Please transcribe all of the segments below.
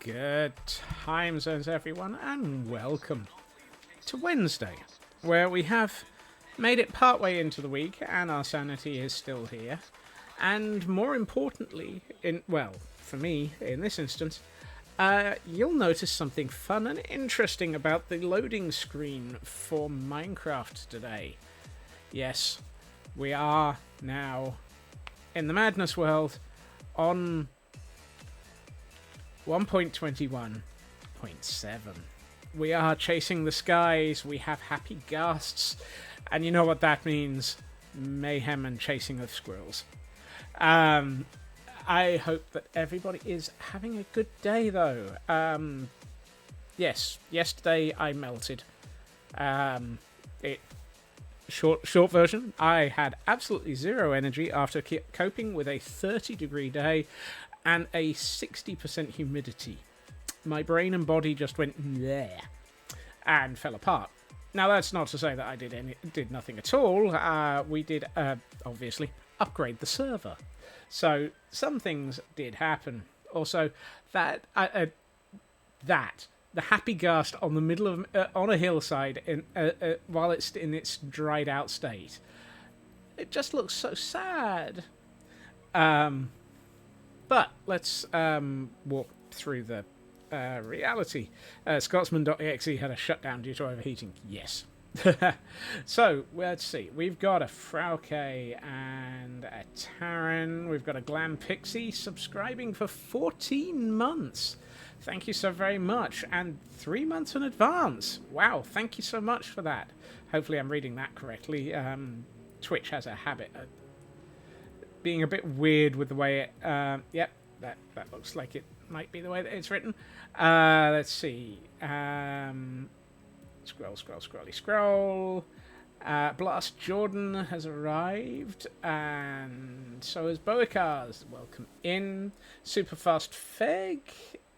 Good time zones, everyone, and welcome to Wednesday, where we have made it partway into the week and our sanity is still here. And more importantly, for me, in this instance, you'll notice something fun and interesting about the loading screen for Minecraft today. Yes, we are now in the Madness world on 1.21.7. We are chasing the skies, we have happy ghasts, and you know what that means. Mayhem and chasing of squirrels. I hope that everybody is having a good day, though. Yes, yesterday I melted. Short version, I had absolutely zero energy after coping with a 30-degree day and a 60% humidity. My brain and body just went there and fell apart. Now, that's not to say that I did nothing at all. We did, obviously, upgrade the server. So, some things did happen. Also, the happy ghast on the middle of on a hillside while it's in its dried out state, it just looks so sad. But let's walk through the reality. Scotsman.exe had a shutdown due to overheating. Yes. So, let's see. We've got a Frauke and a Taran. We've got a Glam Pixie subscribing for 14 months. Thank you so very much. And 3 months in advance. Wow, thank you so much for that. Hopefully I'm reading that correctly. Twitch has a habit of being a bit weird with the way it... yep, that looks like it might be the way that it's written. Let's see. Scroll. Blast Jordan has arrived, and so has Boicars. Welcome in. Superfast Feg,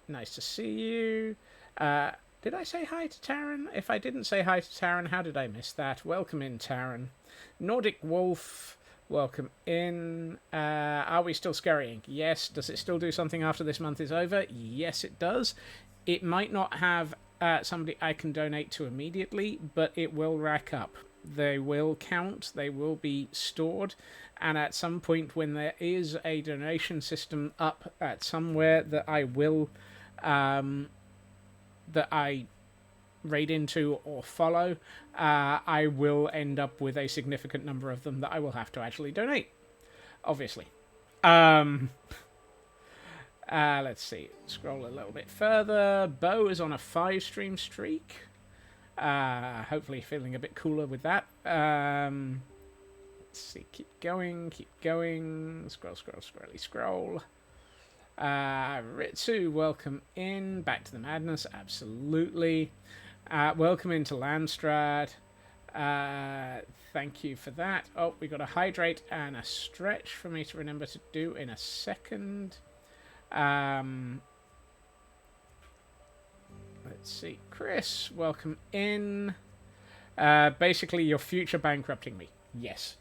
nice to see you. Did I say hi to Taran? If I didn't say hi to Taran, how did I miss that? Welcome in, Taran. Nordic Wolf, welcome in. Are we still scurrying? Yes. Does it still do something after this month is over? Yes, it does. It might not have somebody I can donate to immediately, but it will rack up. They will count, they will be stored, and at some point when there is a donation system up at somewhere that I will, that I raid into or follow, I will end up with a significant number of them that I will have to actually donate, obviously. Let's see. Scroll a little bit further. Bo is on a 5-stream streak. Hopefully feeling a bit cooler with that. Let's see. Keep going. Scroll. Ritsu, welcome in. Back to the madness. Absolutely. Welcome into Landstrad. Thank you for that. Oh, we got a hydrate and a stretch for me to remember to do in a second. Let's see. Chris, welcome in. Basically, you're future bankrupting me. Yes.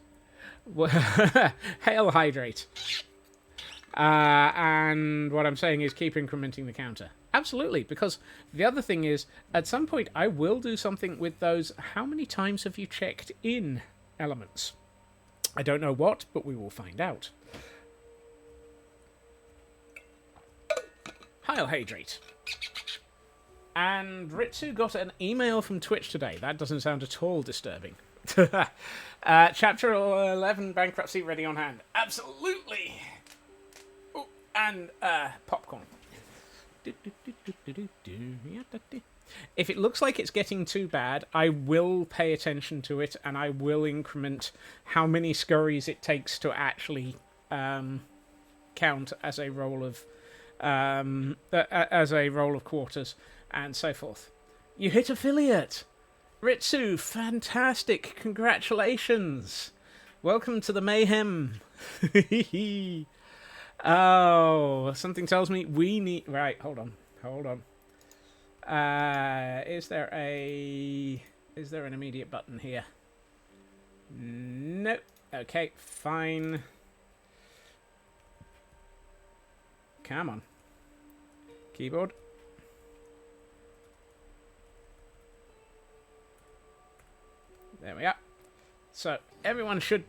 Hail hydrate. And what I'm saying is keep incrementing the counter. Absolutely, because the other thing is, at some point, I will do something with those how many times have you checked in elements. I don't know what, but we will find out. Hail hydrate. And Ritsu got an email from Twitch today. That doesn't sound at all disturbing. Chapter 11 bankruptcy ready on hand. Absolutely. Oh, and popcorn. If it looks like it's getting too bad, I will pay attention to it, and I will increment how many scurries it takes to actually count as a roll of quarters and so forth. You hit affiliate, Ritsu. Fantastic! Congratulations. Welcome to the mayhem. Oh, something tells me we need... Right, hold on. Is there an immediate button here? Nope. Okay, fine. Come on. Keyboard. There we are. So everyone should...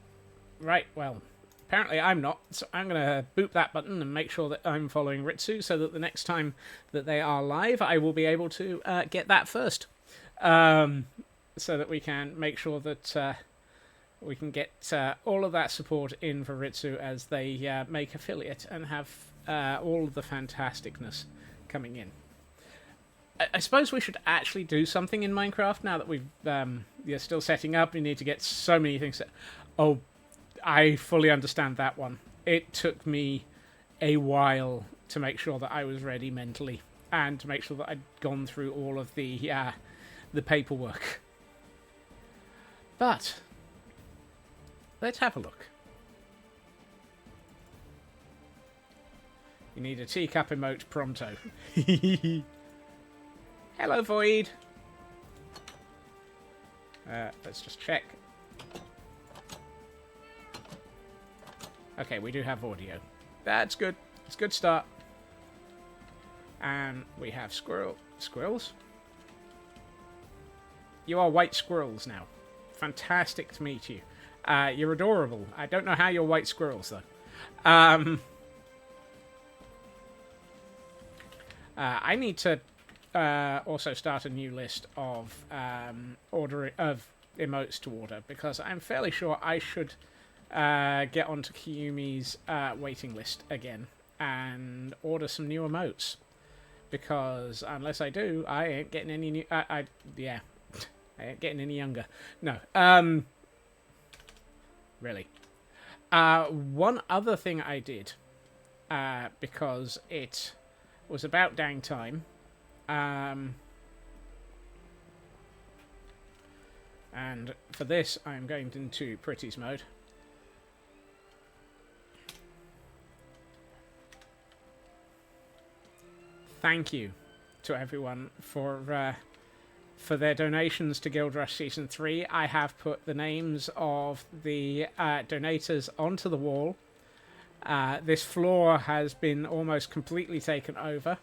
Right, well, apparently I'm not. So I'm going to boop that button and make sure that I'm following Ritsu so that the next time that they are live, I will be able to get that first. So that we can make sure that we can get all of that support in for Ritsu as they make affiliate and have all of the fantasticness coming in. I suppose we should actually do something in Minecraft now that we've you're still setting up. You need to get so many things set. Oh, I fully understand that one. It took me a while to make sure that I was ready mentally and to make sure that I'd gone through all of the paperwork. But let's have a look. You need a teacup emote pronto. Hello, Void. Let's just check. Okay, we do have audio. That's good. It's a good start. And we have squirrels. You are white squirrels now. Fantastic to meet you. You're adorable. I don't know how you're white squirrels, though. I need to also start a new list of emotes to order, because I'm fairly sure I should get onto Kiyumi's waiting list again and order some new emotes. Because unless I do, I ain't getting any new... yeah. I ain't getting any younger. No. Really. One other thing I did, because it was about dang time, and for this I'm going into Pretty's mode. Thank you to everyone for their donations to Guild Rush Season 3. I have put the names of the donators onto the wall. This floor has been almost completely taken over.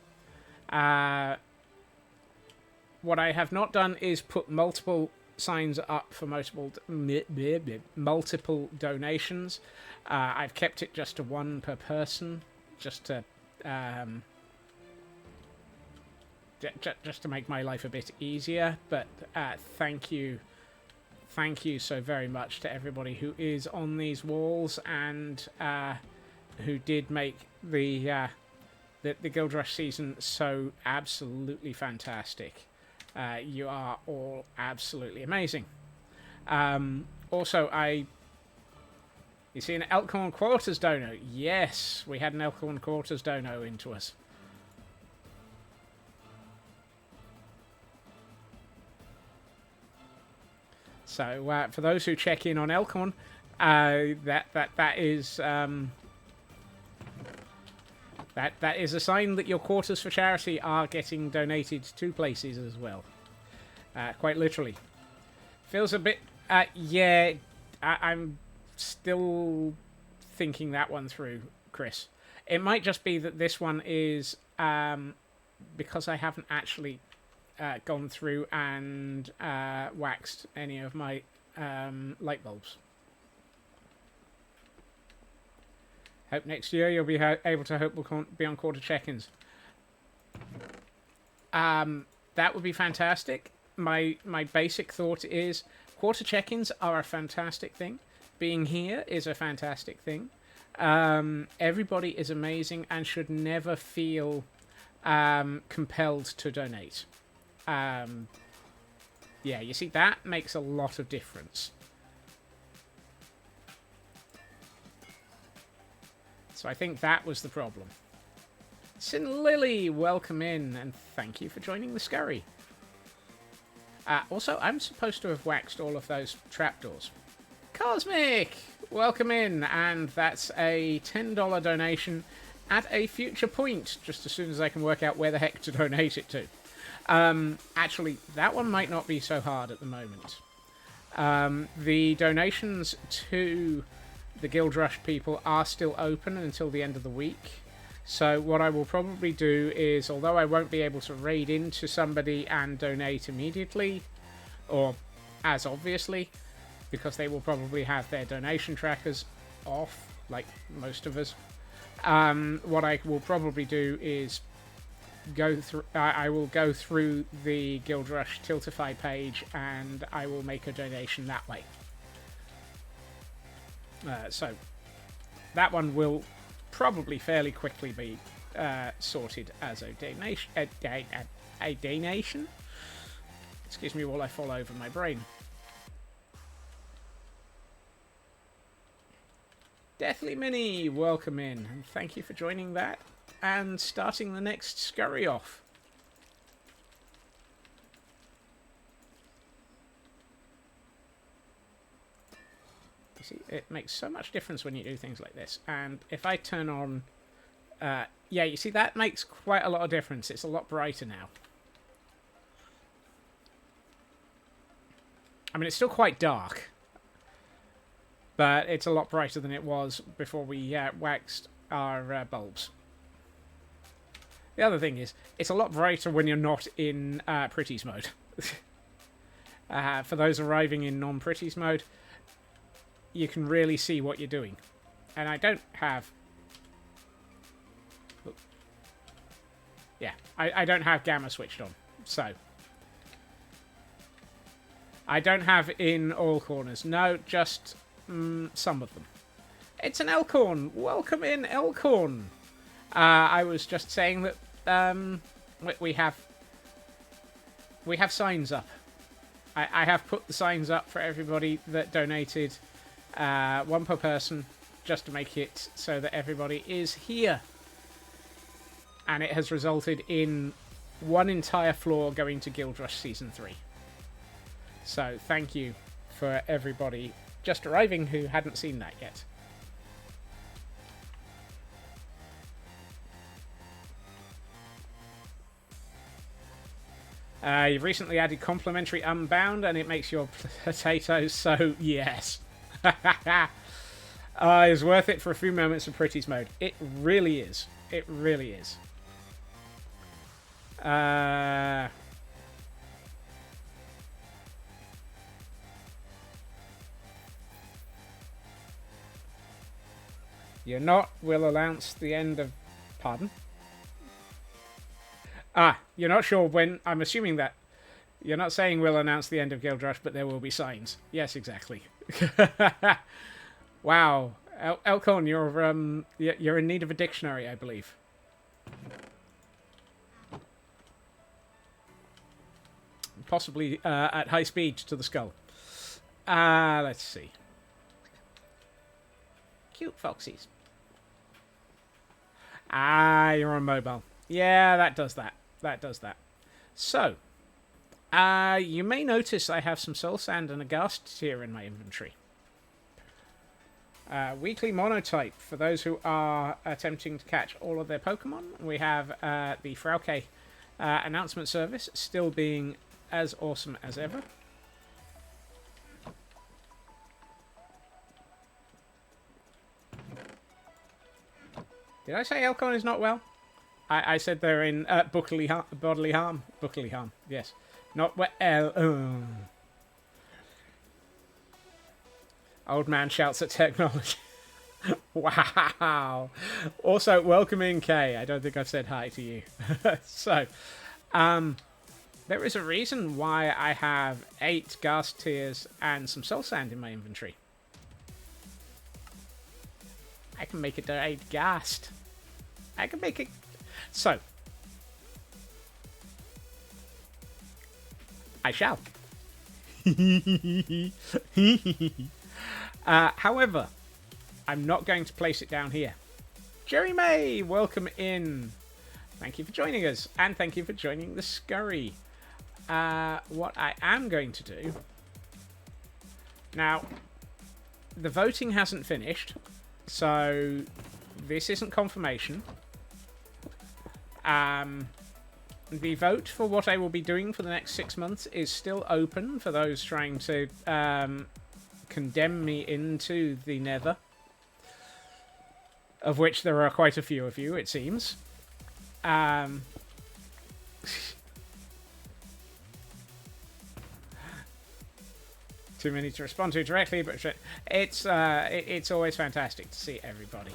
What I have not done is put multiple signs up for multiple donations. I've kept it just to one per person, just to make my life a bit easier. But thank you so very much to everybody who is on these walls and who did make the Guild Rush season so absolutely fantastic. You are all absolutely amazing. Also, you see an Elkhorn Quarters dono? Yes, we had an Elkhorn Quarters dono into us. So for those who check in on Elkhorn, that is that is a sign that your quarters for charity are getting donated to places as well. Quite literally. Feels a bit... yeah, I'm still thinking that one through, Chris. It might just be that this one is... because I haven't actually gone through and waxed any of my light bulbs. Hope next year you'll be able to be on quarter check-ins. That would be fantastic. My basic thought is quarter check-ins are a fantastic thing. Being here is a fantastic thing. Everybody is amazing and should never feel compelled to donate. Yeah, you see, that makes a lot of difference. So I think that was the problem. Sin Lily, welcome in, and thank you for joining the scurry. Also, I'm supposed to have waxed all of those trapdoors. Cosmic, welcome in, and that's a $10 donation at a future point, just as soon as I can work out where the heck to donate it to. Actually, that one might not be so hard at the moment. The donations to the Guild Rush people are still open until the end of the week. So what I will probably do is, although I won't be able to raid into somebody and donate immediately, or as obviously, because they will probably have their donation trackers off, like most of us. What I will probably do is go through. I will go through the Guild Rush Tiltify page, and I will make a donation that way. So that one will probably fairly quickly be sorted as a donation. A donation. Excuse me while I fall over my brain. Deathly Mini, welcome in, and thank you for joining that and starting the next scurry off. You see, it makes so much difference when you do things like this. And if I turn on, yeah, you see that makes quite a lot of difference. It's a lot brighter now. I mean, it's still quite dark, but it's a lot brighter than it was before we waxed our bulbs. The other thing is, it's a lot brighter when you're not in Pretties mode. For those arriving in non-Pretties mode, you can really see what you're doing. And I don't have... Yeah, I don't have Gamma switched on, so... I don't have in all corners. No, just some of them. It's an Elkhorn. Welcome in, Elkhorn. I was just saying that we have signs up. I have put the signs up for everybody that donated, one per person, just to make it so that everybody is here. And it has resulted in one entire floor going to Guild Rush Season 3. So thank you for everybody just arriving who hadn't seen that yet. You've recently added complimentary Unbound, and it makes your potatoes so yes. It's worth it for a few moments of Pretties mode. It really is. It really is. You're not will announce the end of... Pardon? You're not sure when... I'm assuming that you're not saying we'll announce the end of Guild Rush, but there will be signs. Yes, exactly. Wow. Elkhorn, you're in need of a dictionary, I believe. Possibly at high speed to the skull. Let's see. Cute foxies. You're on mobile. Yeah, that does that. That does that. So, you may notice I have some soul sand and a ghast tear in my inventory. Weekly monotype for those who are attempting to catch all of their Pokemon. We have the Frauke announcement service still being as awesome as ever. Did I say Elkhorn is not well? I said they're in bodily harm. Bodily harm, yes. Not well. Old man shouts at technology. Wow. Also, welcome in, Kay. I don't think I've said hi to you. So, there is a reason why I have 8 ghast tears and some soul sand in my inventory. I can make it to 8 ghast. I can make it... So. I shall. However, I'm not going to place it down here. Jerry May, welcome in. Thank you for joining us, and thank you for joining the scurry. What I am going to do... Now, the voting hasn't finished, so this isn't confirmation. The vote for what I will be doing for the next 6 months is still open for those trying to condemn me into the nether. Of which there are quite a few of you, it seems. too many to respond to directly, but it's always fantastic to see everybody.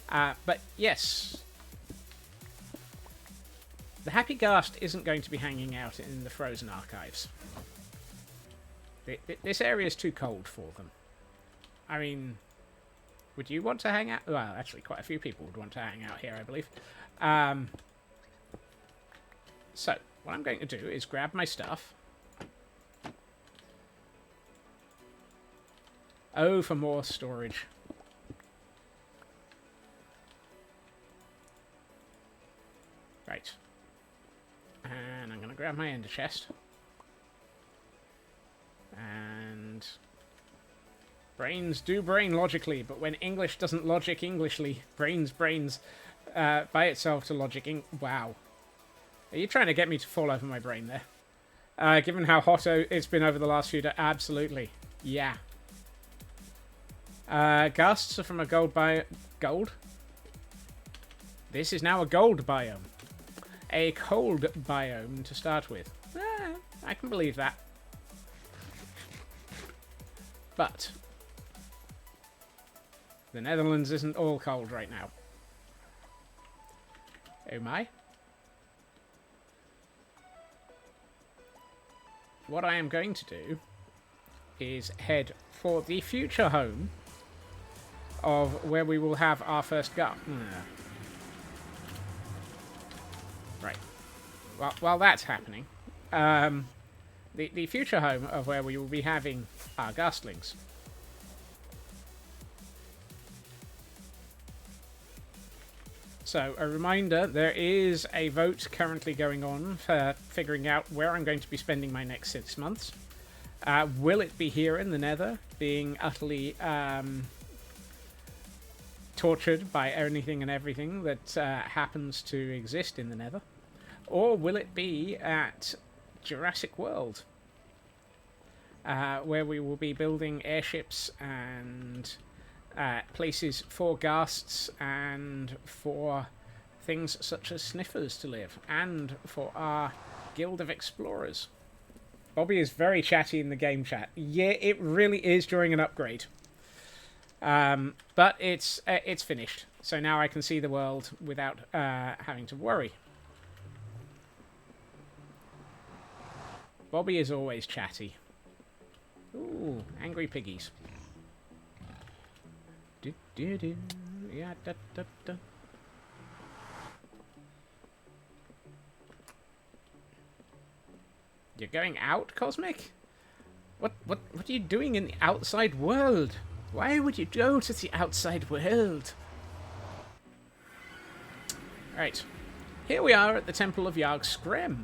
But yes, the Happy Ghast isn't going to be hanging out in the Frozen Archives. This area is too cold for them. I mean, would you want to hang out? Well, actually, quite a few people would want to hang out here, I believe. So, what I'm going to do is grab my stuff. Oh, for more storage. Right. And I'm going to grab my ender chest. And brains do brain logically, but when English doesn't logic Englishly, brains by itself to logic. Wow. Are you trying to get me to fall over my brain there? Given how hot it's been over the last few days, absolutely. Yeah. Ghasts are from a gold? This is now a gold biome. A cold biome to start with. I can believe that. But the Netherlands isn't all cold right now. Oh my. What I am going to do is head for the future home of where we will have our first garden. Right. Well, while that's happening, the future home of where we will be having our Ghastlings. So, a reminder, there is a vote currently going on for figuring out where I'm going to be spending my next 6 months. Will it be here in the Nether, being utterly tortured by anything and everything that happens to exist in the Nether? Or will it be at Jurassic World, where we will be building airships and places for ghasts and for things such as sniffers to live, and for our guild of explorers. Bobby is very chatty in the game chat. Yeah, it really is during an upgrade. But it's finished, so now I can see the world without having to worry. Bobby is always chatty. Ooh, angry piggies. Yeah, da, da, da. You're going out, Cosmic? What are you doing in the outside world? Why would you go to the outside world? Right. Here we are at the Temple of Yagg Skrem.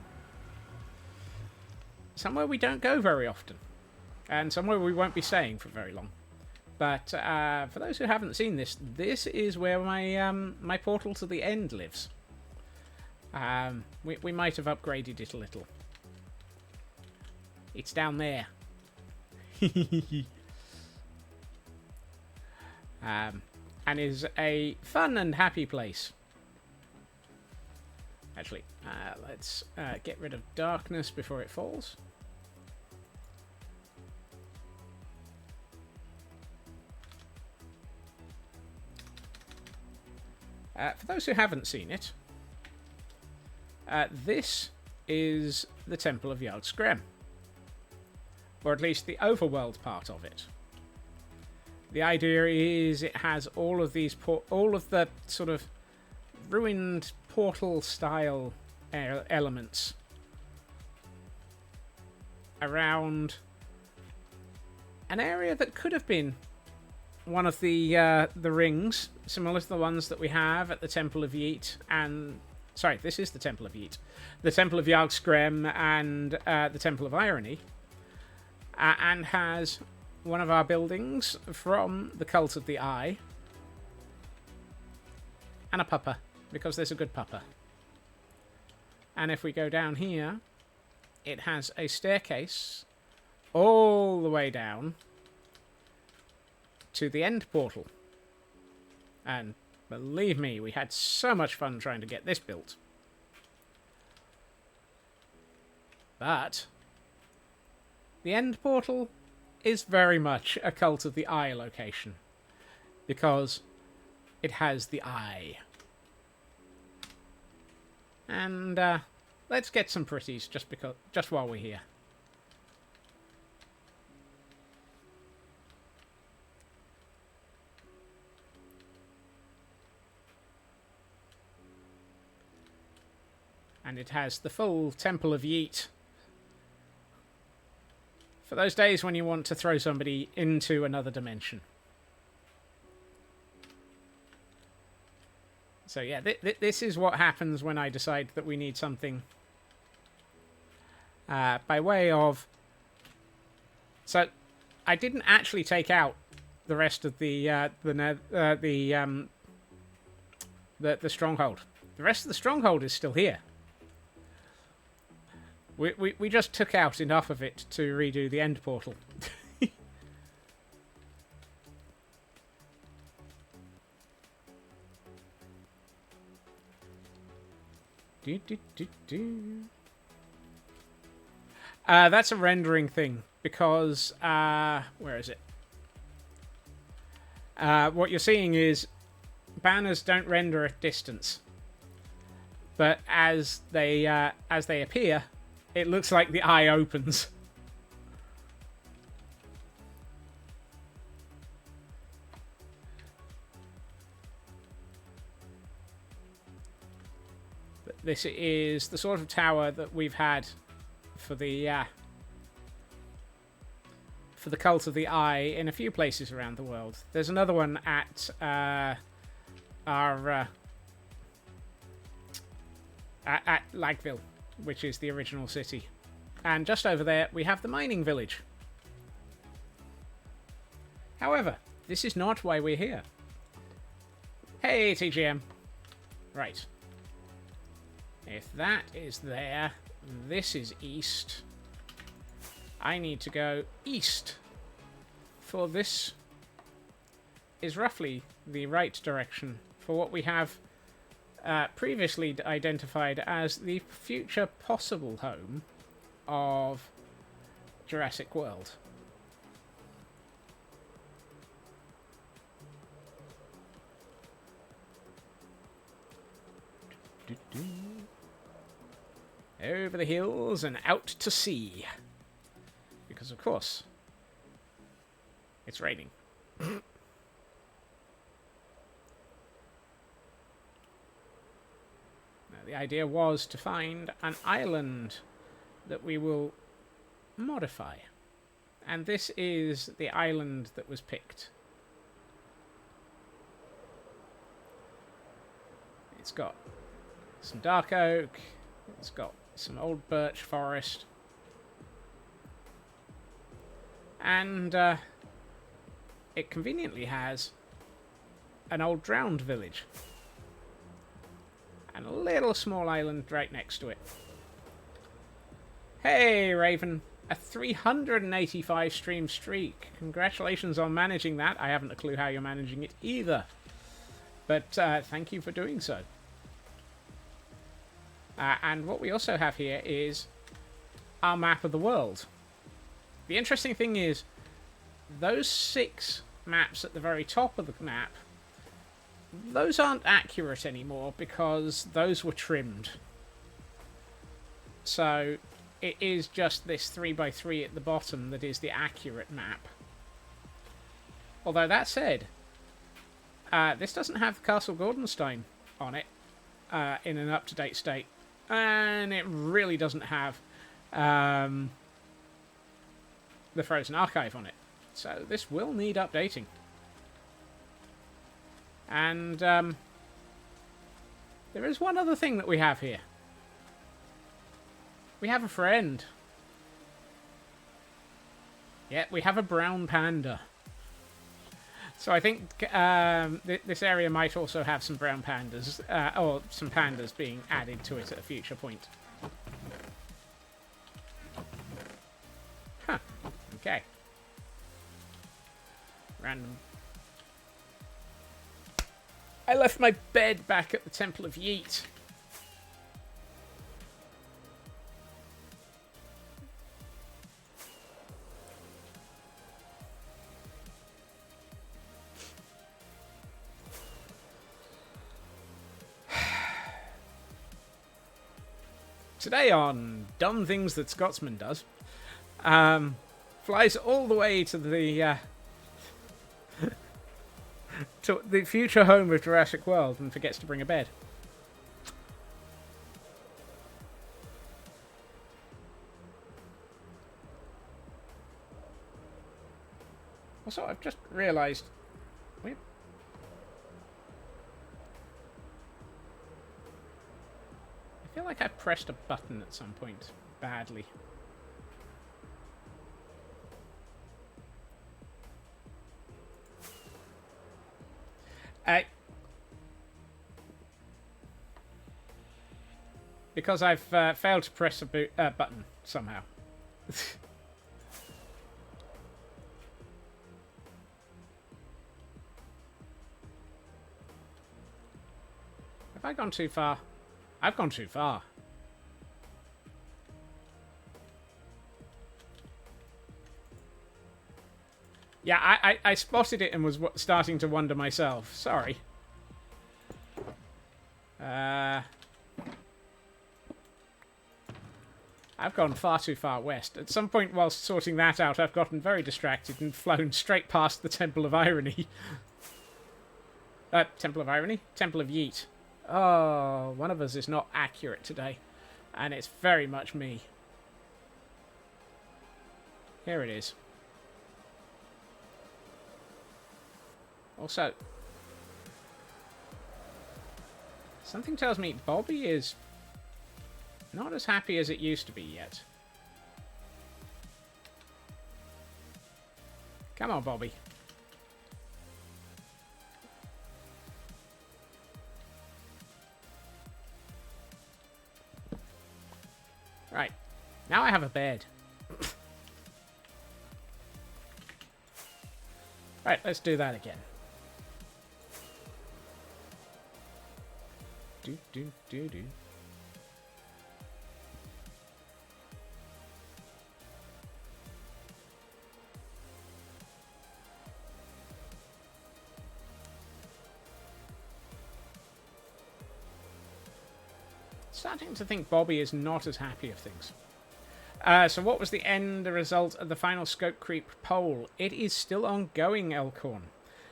Somewhere we don't go very often. And somewhere we won't be staying for very long. But for those who haven't seen this, this is where my my portal to the end lives. We might have upgraded it a little. It's down there. And is a fun and happy place. Actually, let's get rid of darkness before it falls. For those who haven't seen it, this is the Temple of Yagg Skrem. Or at least the overworld part of it. The idea is it has all of these, all of the sort of ruined portal-style elements around an area that could have been one of the rings, similar to the ones that we have at the Temple of Yeet, and sorry, this is the Temple of Yeet, the Temple of Yagg Skrem, and the Temple of Irony, and has one of our buildings from the Cult of the Eye, and a pupper, because there's a good pupper. And if we go down here, it has a staircase all the way down to the end portal. And believe me, we had so much fun trying to get this built. But the end portal is very much a Cult of the Eye location. Because it has the eye. And let's get some pretties just while we're here. And it has the full Temple of Yeet. For those days when you want to throw somebody into another dimension. So yeah, this is what happens when I decide that we need something by way of... So I didn't actually take out the rest of the stronghold. The rest of the stronghold is still here. We just took out enough of it to redo the end portal. That's a rendering thing, because where is it? What you're seeing is banners don't render at distance, but as they appear, it looks like the eye opens. But this is the sort of tower that we've had for the Cult of the Eye in a few places around the world. There's another one at at Lagville, which is the original city. And just over there, we have the mining village. However, this is not why we're here. Hey, TGM. Right. If that is there, this is east. I need to go east. For this is roughly the right direction for what we have previously identified as the future possible home of Jurassic World. Over the hills and out to sea. Because, of course, it's raining. Now, the idea was to find an island that we will modify. And this is the island that was picked. It's got some dark oak. It's got some old birch forest. And it conveniently has an old drowned village. And a little small island right next to it. Hey, Raven. A 385 stream streak. Congratulations on managing that. I haven't a clue how you're managing it either. But thank you for doing so. And what we also have here is our map of the world. The interesting thing is, those 6 maps at the very top of the map, those aren't accurate anymore because those were trimmed. So it is just this 3x3 at the bottom that is the accurate map. Although that said, this doesn't have Castle Gordonstein on it in an up-to-date state. And it really doesn't have the Frozen Archive on it. So this will need updating. And there is one other thing that we have here. We have a friend. Yeah, we have a brown panda. So I think this area might also have some brown pandas, or some pandas being added to it at a future point. Huh. Okay. Random. I left my bed back at the Temple of Yeet. Today on Dumb Things That Scotsman Does, flies all the way to the to the future home of Jurassic World and forgets to bring a bed. Also, I've just realised... Wait. I feel like I pressed a button at some point badly. Because I've failed to press a button somehow. Have I gone too far? I've gone too far. Yeah, I spotted it and was starting to wonder myself. Sorry. I've gone far too far west. At some point whilst sorting that out, I've gotten very distracted and flown straight past the Temple of Irony. Temple of Irony? Temple of Yeet. Oh, one of us is not accurate today. And it's very much me. Here it is. Also, something tells me Bobby is not as happy as it used to be yet. Come on, Bobby. Right. Now I have a bed. Right, let's do that again. Do, do, do, do. Starting to think Bobby is not as happy of things. So what was the result of the final scope creep poll? It is still ongoing, Elkhorn.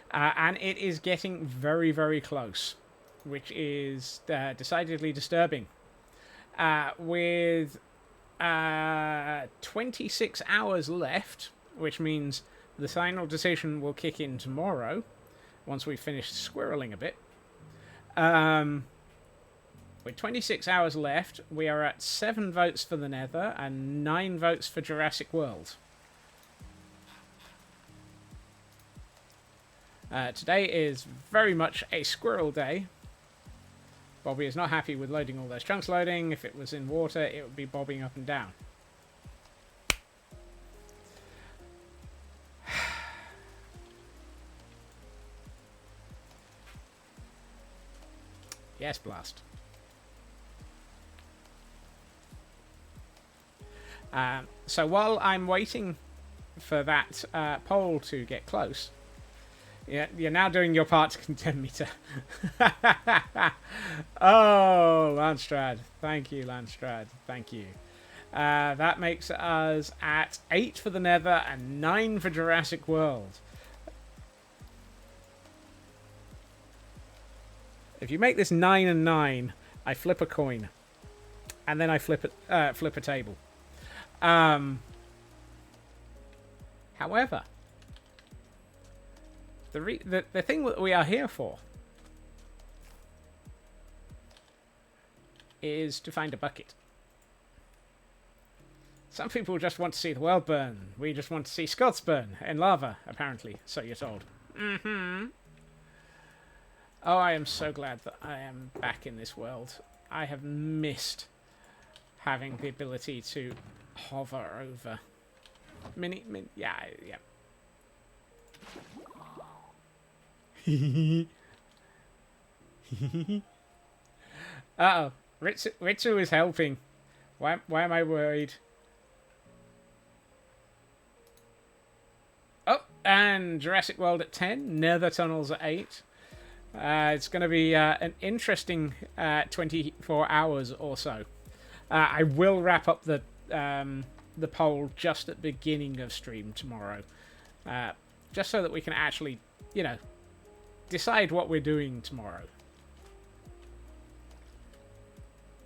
And it is getting very, very close, which is decidedly disturbing. With 26 hours left, which means the final decision will kick in tomorrow, once we finish squirreling a bit. With 26 hours left, we are at 7 votes for the Nether and 9 votes for Jurassic World. Today is very much a squirrel day. Bobby is not happy with loading all those chunks loading. If it was in water, it would be bobbing up and down. Yes, Blast. So while I'm waiting for that poll to get close, you're now doing your part to condemn me to... Oh, Landstrad. Thank you, Landstrad. Thank you. That makes us at 8 for the Nether and 9 for Jurassic World. If you make this 9 and 9, I flip a coin. And then I flip a table. However, the thing that we are here for is to find a bucket. Some people just want to see the world burn. We just want to see Scots burn in lava, apparently, so you're told. Mm-hmm. Oh, I am so glad that I am back in this world. I have missed having the ability to hover over yeah. Uh-oh. Ritsu is helping. Why am I worried? Oh, and Jurassic World at 10. Nether Tunnels at 8. It's going to be an interesting 24 hours or so. I will wrap up the poll just at the beginning of stream tomorrow, just so that we can actually, decide what we're doing tomorrow.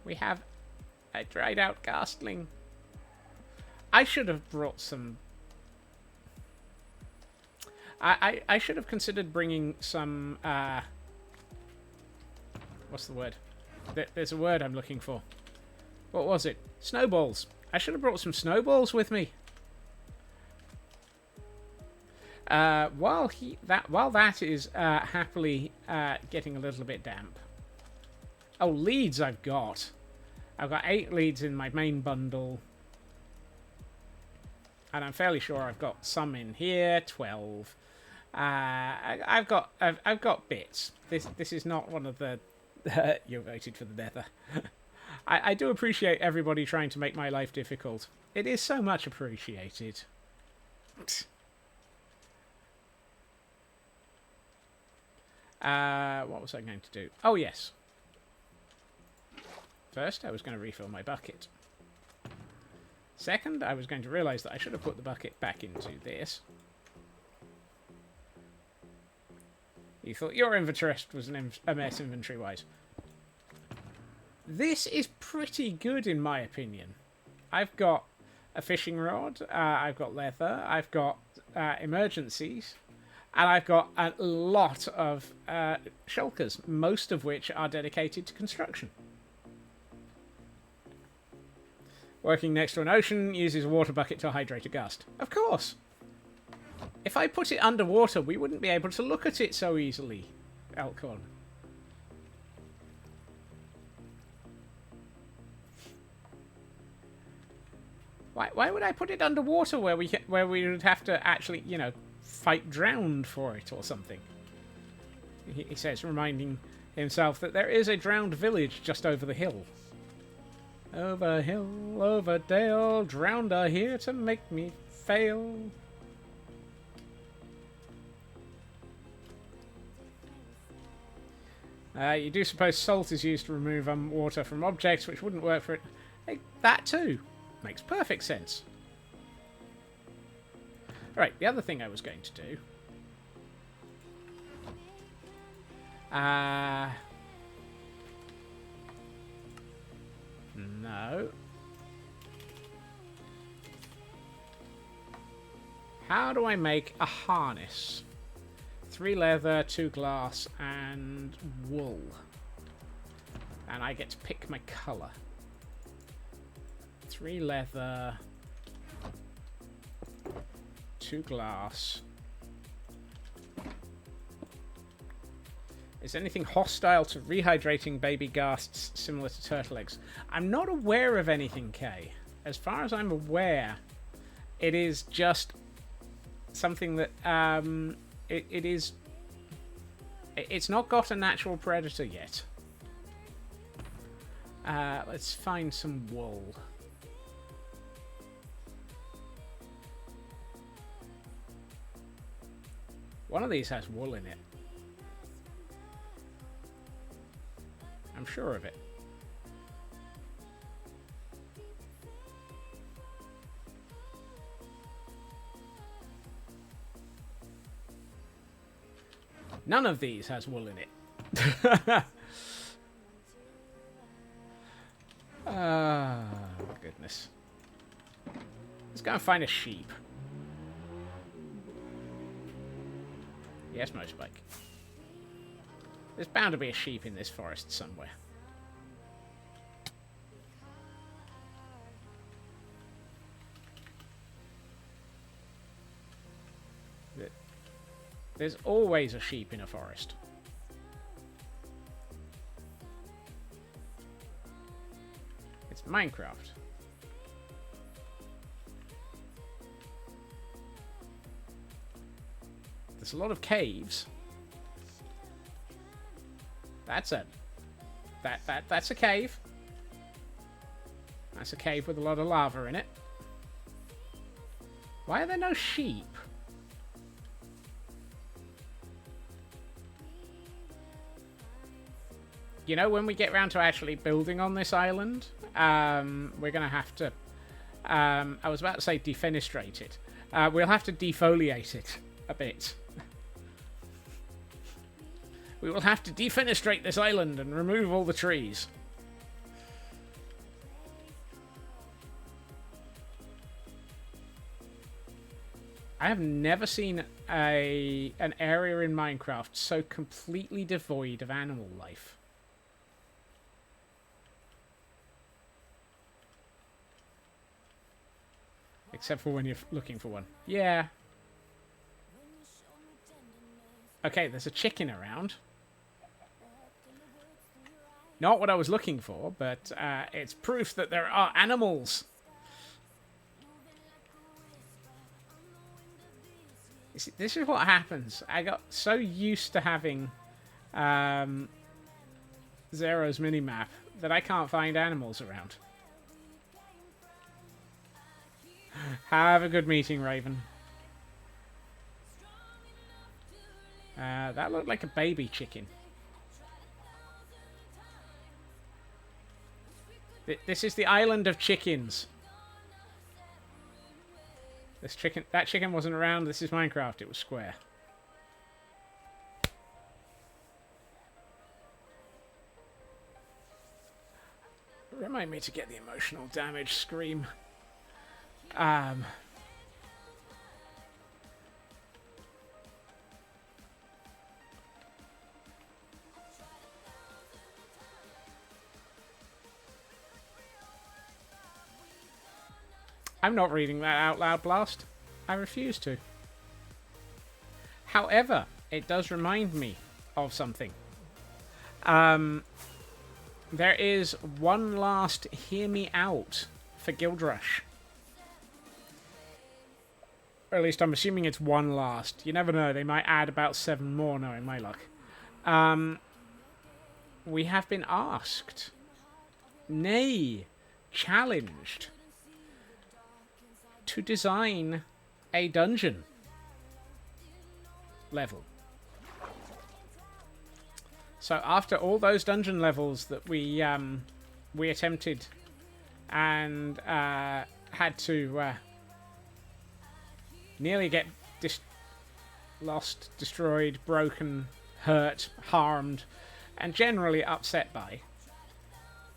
We have a dried out ghastling. I should have brought some. I should have considered bringing some. What's the word? There's a word I'm looking for. What was it? Snowballs. I should have brought some snowballs with me. While that is happily getting a little bit damp. Oh, leads I've got 8 leads in my main bundle, and I'm fairly sure I've got some in here. 12. I've got bits. This is not one of the. You voted for the nether. I do appreciate everybody trying to make my life difficult. It is so much appreciated. What was I going to do? Oh, yes. First, I was going to refill my bucket. Second, I was going to realise that I should have put the bucket back into this. You thought your inventory was a mess inventory-wise. This is pretty good, in my opinion. I've got a fishing rod, I've got leather, I've got emergencies, and I've got a lot of shulkers, most of which are dedicated to construction. Working next to an ocean uses a water bucket to hydrate a gust. Of course! If I put it underwater, we wouldn't be able to look at it so easily, Elkhorn. Why would I put it underwater where we would have to actually, fight drowned for it or something? He says, reminding himself that there is a drowned village just over the hill. Over hill, over dale, drowned are here to make me fail. You do suppose salt is used to remove water from objects, which wouldn't work for it. Hey, that too. Makes perfect sense. Alright, the other thing I was going to do... No. How do I make a harness? 3 leather, 2 glass, and wool. And I get to pick my colour. 3 leather, 2 glass. Is anything hostile to rehydrating baby ghasts similar to turtle eggs? I'm not aware of anything, Kay. As far as I'm aware, it is just something that it's not got a natural predator yet. Let's find some wool. One of these has wool in it. I'm sure of it. None of these has wool in it. Oh, goodness. Let's go and find a sheep. Yes, motorbike. There's bound to be a sheep in this forest somewhere. There's always a sheep in a forest. It's Minecraft. There's a lot of caves. That's a that's a cave. That's a cave with a lot of lava in it. Why are there no sheep? You know, when we get round to actually building on this island, we're going to have to... I was about to say defenestrate it. We'll have to defoliate it a bit. We will have to defenestrate this island and remove all the trees. I have never seen an area in Minecraft so completely devoid of animal life. Except for when you're looking for one. Yeah. Okay, there's a chicken around. Not what I was looking for, but it's proof that there are animals. You see, this is what happens. I got so used to having Zero's minimap that I can't find animals around. Have a good meeting, Raven. That looked like a baby chicken. This is the island of chickens. That chicken wasn't around. This is Minecraft. It was square. Remind me to get the emotional damage scream. I'm not reading that out loud, Blast. I refuse to. However, it does remind me of something. There is one last Hear Me Out for Guild Rush. Or at least I'm assuming it's one last. You never know, they might add about 7 more knowing my luck. We have been asked, nay, challenged, to design a dungeon level. So after all those dungeon levels that we attempted and had to nearly get lost, destroyed, broken, hurt, harmed, and generally upset by,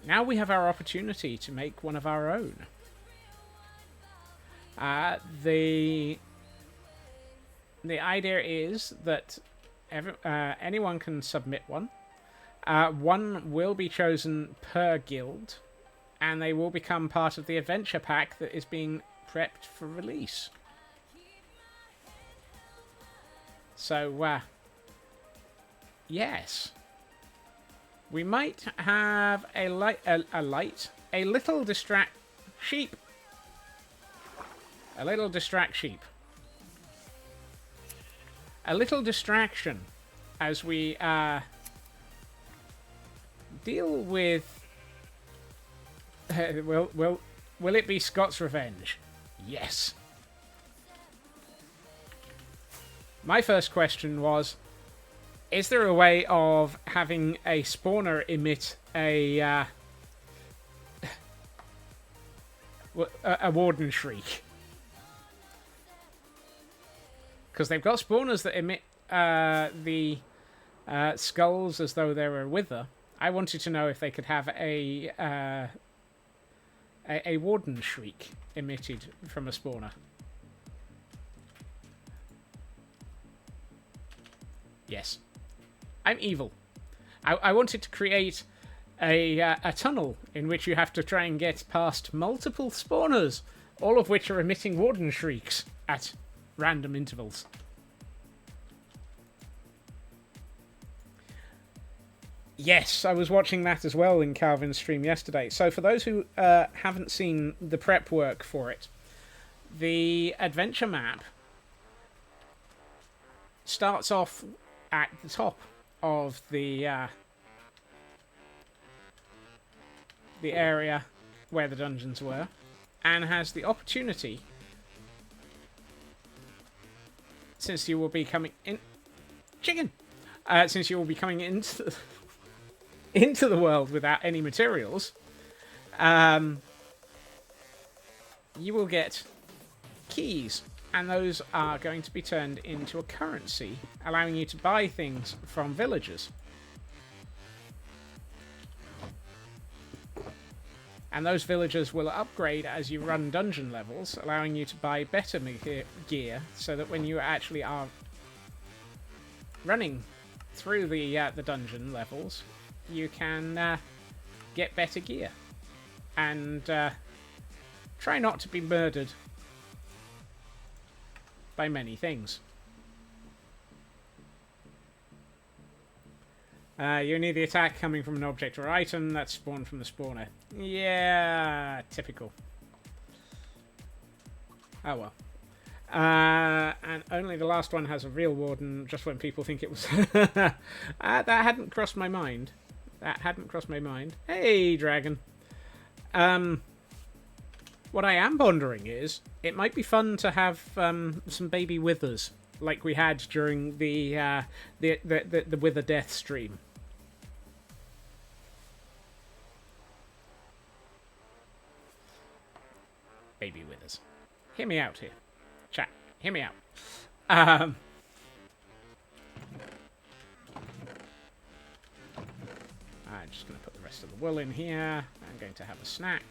now we have our opportunity to make one of our own. The idea is that anyone can submit one. One will be chosen per guild, and they will become part of the adventure pack that is being prepped for release. So, yes. We might have a little distract sheep. A little distract sheep. A little distraction as we deal with. Will it be Scott's revenge? Yes. My first question was, is there a way of having a spawner emit a warden shriek? Because they've got spawners that emit the skulls as though they were a wither. I wanted to know if they could have a warden shriek emitted from a spawner. Yes. I'm evil. I wanted to create a tunnel in which you have to try and get past multiple spawners, all of which are emitting warden shrieks at random intervals. Yes, I was watching that as well in Calvin's stream yesterday. So for those who haven't seen the prep work for it, the adventure map starts off at the top of the area where the dungeons were, and has the opportunity, since you will be coming in... Chicken! Since you will be coming into the world without any materials, you will get keys, and those are going to be turned into a currency, allowing you to buy things from villagers. And those villagers will upgrade as you run dungeon levels, allowing you to buy better gear, so that when you actually are running through the dungeon levels, you can get better gear. And try not to be murdered by many things. You need the attack coming from an object or item that's spawned from the spawner. Yeah, typical. Oh well. And only the last one has a real warden, just when people think it was... that hadn't crossed my mind. Hey, dragon. What I am pondering is, it might be fun to have some baby withers, like we had during the wither death stream. Baby withers. Hear me out here. Chat, hear me out. I'm just going to put the rest of the wool in here. I'm going to have a snack.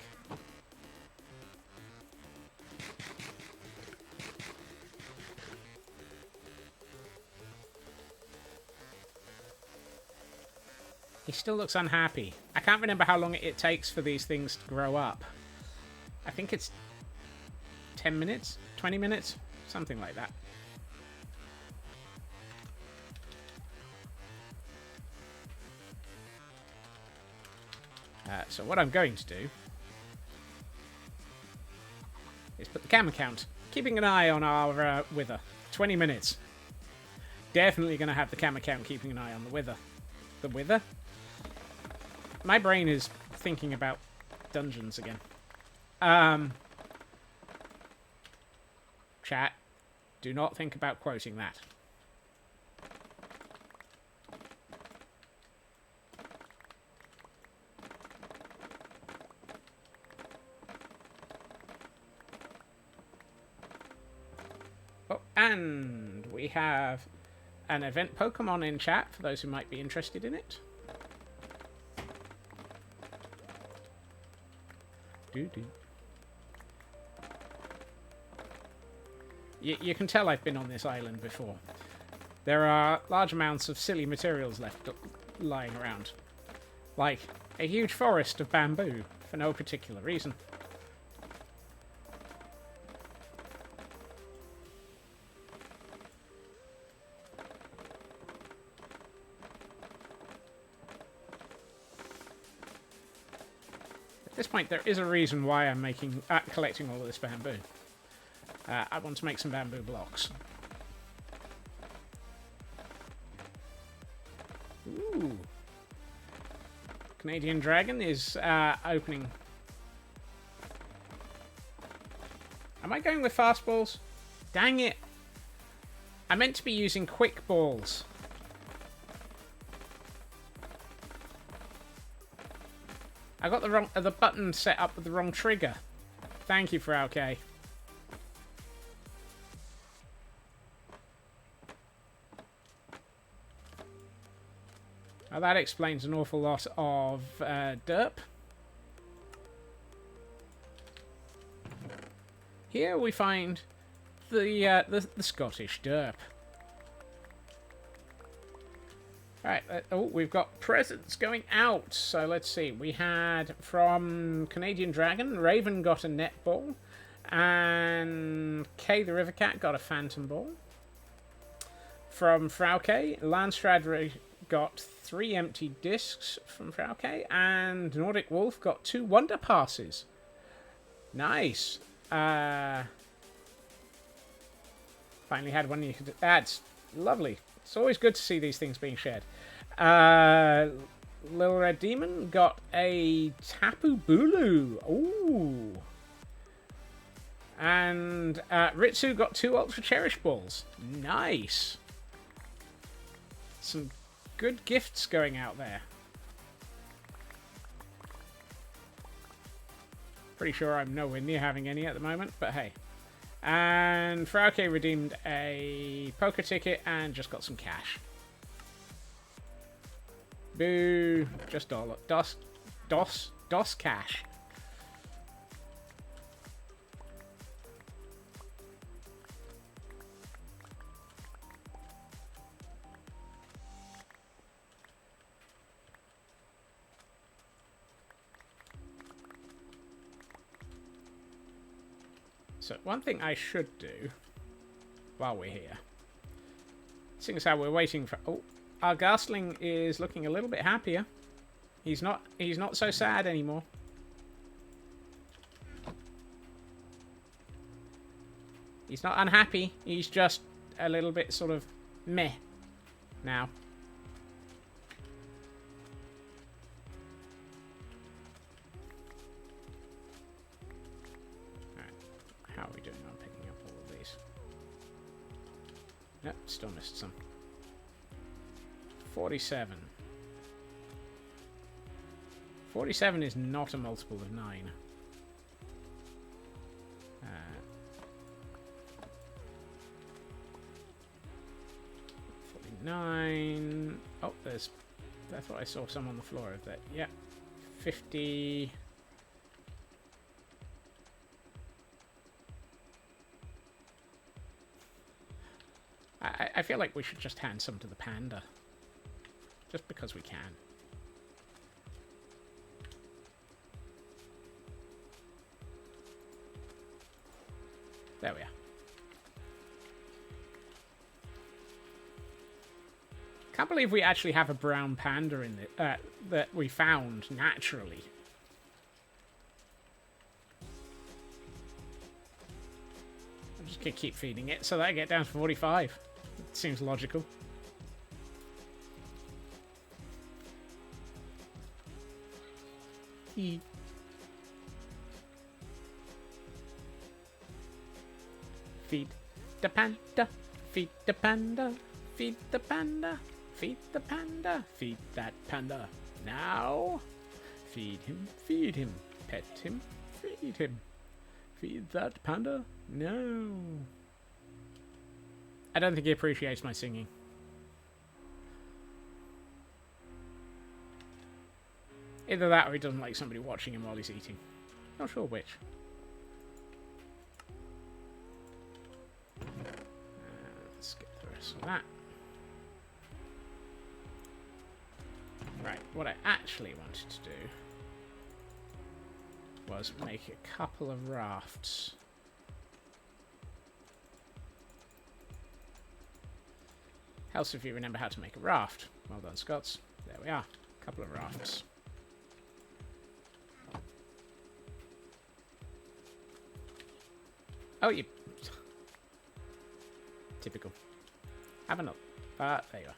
He still looks unhappy. I can't remember how long it takes for these things to grow up. I think it's 10 minutes? 20 minutes? Something like that. So what I'm going to do is put the camera count, keeping an eye on our wither. 20 minutes. Definitely going to have the camera count, keeping an eye on the wither. The wither? My brain is thinking about dungeons again. Chat, do not think about quoting that. Oh, and we have an event Pokemon in chat for those who might be interested in it. You can tell I've been on this island before. There are large amounts of silly materials left lying around. Like a huge forest of bamboo, for no particular reason. At this point, there is a reason why I'm collecting all of this bamboo. I want to make some bamboo blocks. Ooh. Canadian Dragon is opening. Am I going with fast balls? Dang it. I meant to be using quick balls. I got the button set up with the wrong trigger. Thank you, Frauke. Now that explains an awful lot of derp. Here we find the Scottish derp. Right, oh, we've got presents going out. So let's see. We had from Canadian Dragon, Raven got a netball, and Kay the River Cat got a phantom ball. From Frauke, Landstrad got 3 empty discs from Frauke, and Nordic Wolf got 2 Wonder Passes. Nice. Finally had one you could... That's lovely. It's always good to see these things being shared. Little Red Demon got a Tapu Bulu. Ooh. And Ritsu got 2 Ultra Cherish Balls. Nice. Some good gifts going out there. Pretty sure I'm nowhere near having any at the moment, but hey. And Frauke redeemed a poker ticket and just got some cash. Boo. Just dollar. DOS cash. So one thing I should do while we're here, seeing as how we're waiting for... Oh, our Ghastling is looking a little bit happier. He's not so sad anymore. He's not unhappy. He's just a little bit sort of meh now. How are we doing on picking up all of these? Nope, still missed some. 47. 47 is not a multiple of 9. 49. Oh, there's... I thought I saw some on the floor of that. Yep. 50... I feel like we should just hand some to the panda. Just because we can. There we are. Can't believe we actually have a brown panda in the that we found naturally. I'm just gonna keep feeding it so that I get down to 45. It seems logical. Feed the panda, feed the panda, feed the panda, feed the panda, feed that panda. Now, feed him, pet him, feed him. Feed that panda. No. I don't think he appreciates my singing. Either that or he doesn't like somebody watching him while he's eating. Not sure which. Let's get the rest of that. Right, what I actually wanted to do was make a couple of rafts. Helps if you remember how to make a raft. Well done, Scots. There we are. A couple of rafts. Oh, you... Typical. Have another. There you are.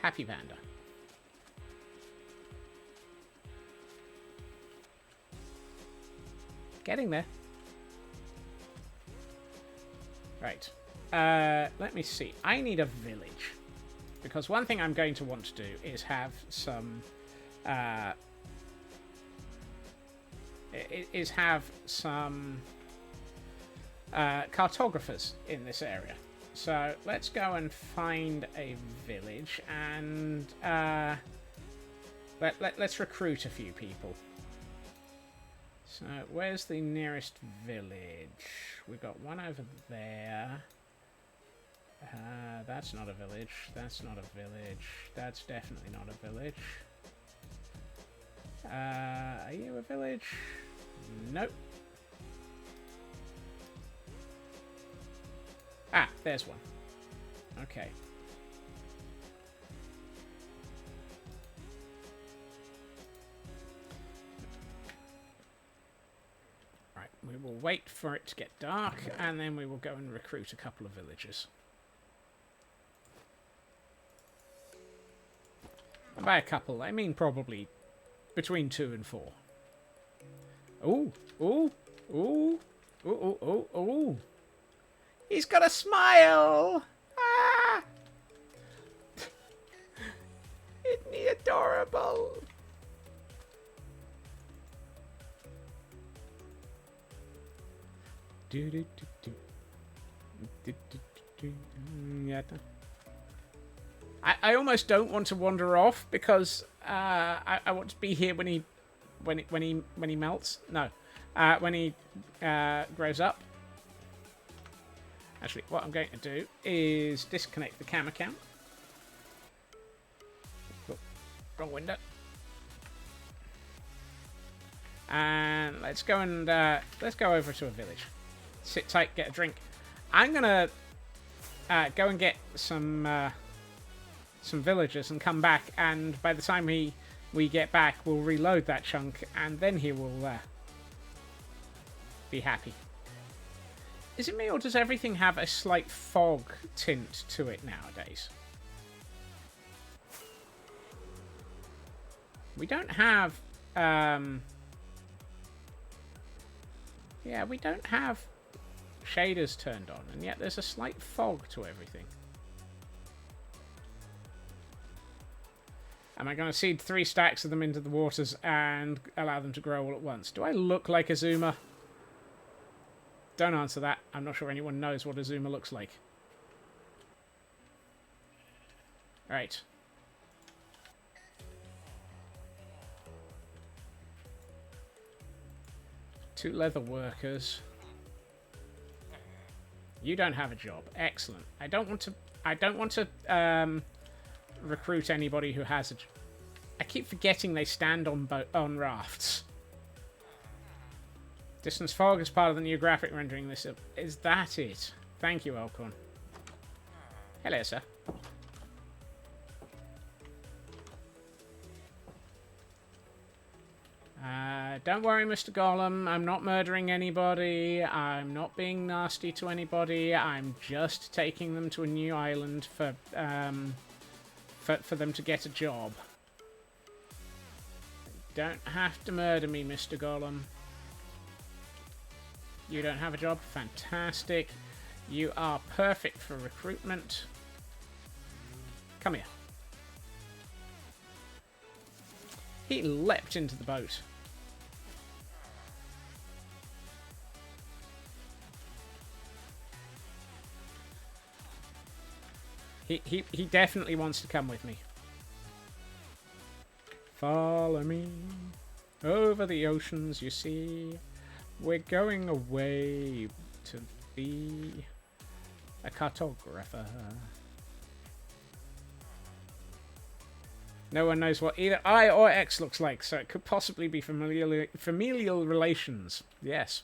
Happy panda. Getting there. Right. Let me see. I need a village. Because one thing I'm going to want to do is have some... cartographers in this area. So let's go and find a village and let's recruit a few people. So where's the nearest village? We've got one over there. That's not a village. That's not a village. That's definitely not a village. Are you a village? Nope. Ah, there's one. Okay. Right, we will wait for it to get dark, and then we will go and recruit a couple of villagers. And by a couple, I mean probably between 2 and 4. Ooh, ooh, ooh, ooh, ooh, ooh, ooh. He's got a smile! Ah! Isn't he adorable? Yeah. I almost don't want to wander off because I want to be here when he melts. No, when he grows up. Actually, what I'm going to do is disconnect the camera cam. Oh, wrong window. And let's go over to a village. Sit tight, get a drink. I'm gonna go and get some villagers and come back. And by the time we get back, we'll reload that chunk, and then he will be happy. Is it me, or does everything have a slight fog tint to it nowadays? We don't have... yeah, we don't have shaders turned on, and yet there's a slight fog to everything. Am I going to seed 3 stacks of them into the waters and allow them to grow all at once? Do I look like a zoomer? Don't answer that. I'm not sure anyone knows what a zoomer looks like. Right. Two leather workers. You don't have a job. Excellent. I don't want to recruit anybody who has a job. I keep forgetting they stand on rafts. Distance fog is part of the new graphic rendering. This is that it? Thank you, Elkhorn. Hello, sir. Don't worry, Mr. Golem. I'm not murdering anybody. I'm not being nasty to anybody. I'm just taking them to a new island for them to get a job. Don't have to murder me, Mr. Golem. You don't have a job? Fantastic. You are perfect for recruitment. Come here. He leapt into the boat. He definitely wants to come with me. Follow me over the oceans, you see. We're going away to be a cartographer. No one knows what either I or X looks like, so it could possibly be familial relations. Yes.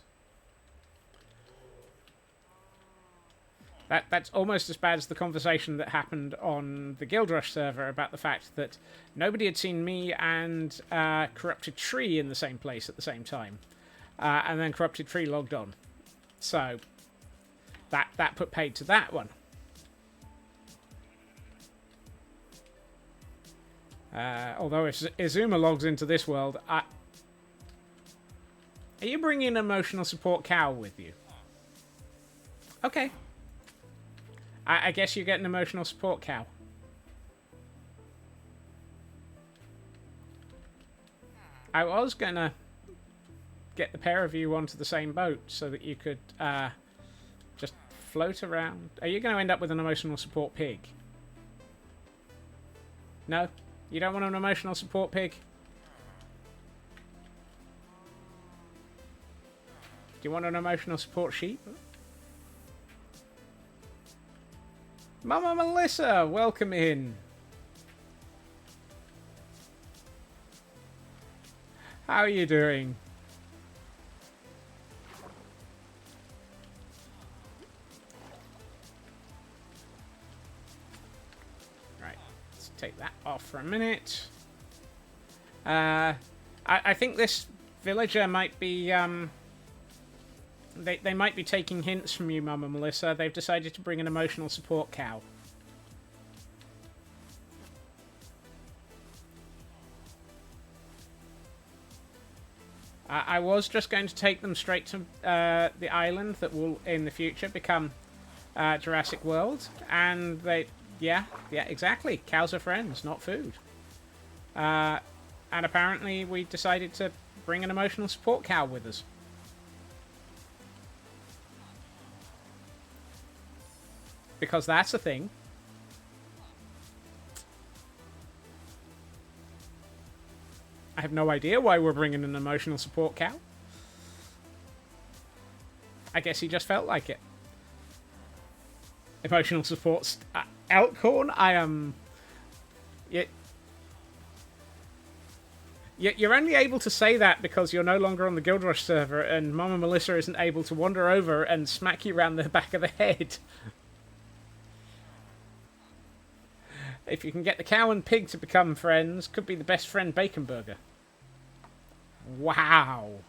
That's almost as bad as the conversation that happened on the Guild Rush server about the fact that nobody had seen me and Corrupted Tree in the same place at the same time. And then Corrupted Tree logged on. So, that put paid to that one. Although if Izuma logs into this world, are you bringing an emotional support cow with you? Okay. I guess you get an emotional support cow. I was gonna get the pair of you onto the same boat so that you could just float around. Are you going to end up with an emotional support pig? No? You don't want an emotional support pig? Do you want an emotional support sheep? Mama Melissa, welcome in. How are you doing? Right, let's take that off for a minute. I think this villager might be, They might be taking hints from you, Mama Melissa. They've decided to bring an emotional support cow. I was just going to take them straight to the island that will, in the future, become Jurassic World. And they... Yeah, exactly. Cows are friends, not food. And apparently we decided to bring an emotional support cow with us. because that's a thing. I have no idea why we're bringing an emotional support cow. I guess he just felt like it. Emotional support Elkhorn, I am... You're only able to say that because you're no longer on the Guild Rush server and Mama Melissa isn't able to wander over and smack you around the back of the head. If you can get the cow and pig to become friends, could be the best friend bacon burger. Wow.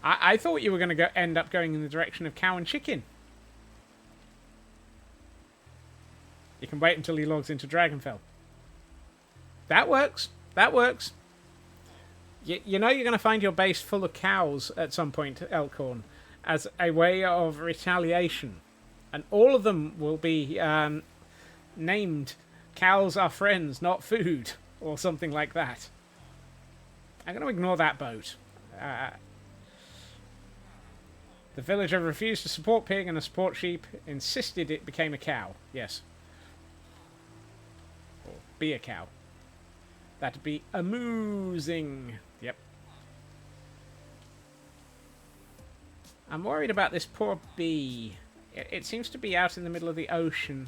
I thought you were going to end up going in the direction of cow and chicken. You can wait until he logs into Dragonfell. That works. That works. You know you're going to find your base full of cows at some point, Elkhorn, as a way of retaliation. And all of them will be named Cows Are Friends, Not Food, or something like that. I'm going to ignore that boat. The villager refused to support pig and a support sheep, insisted it became a cow. Yes. Or be a cow. That'd be amusing. Yep. I'm worried about this poor bee. It seems to be out in the middle of the ocean.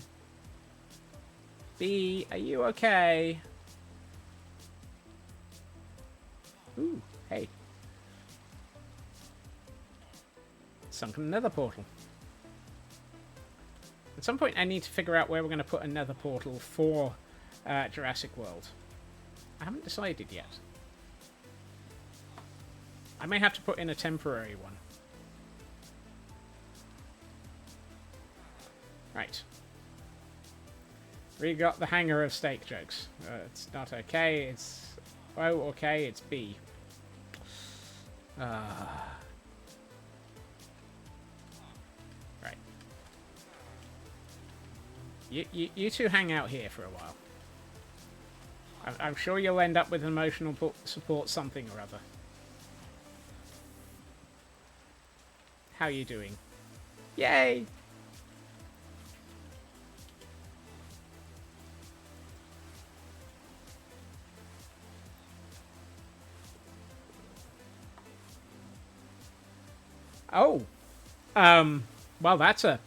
Bee, are you okay? Ooh, hey. Sunken nether portal. At some point I need to figure out where we're going to put a nether portal for Jurassic World. I haven't decided yet. I may have to put in a temporary one. Right. We got the hanger of steak jokes. It's not okay, it's... Oh, okay, it's B. Right. You two hang out here for a while. I'm sure you'll end up with emotional support something or other. How are you doing? Yay! Oh. Well, that's a...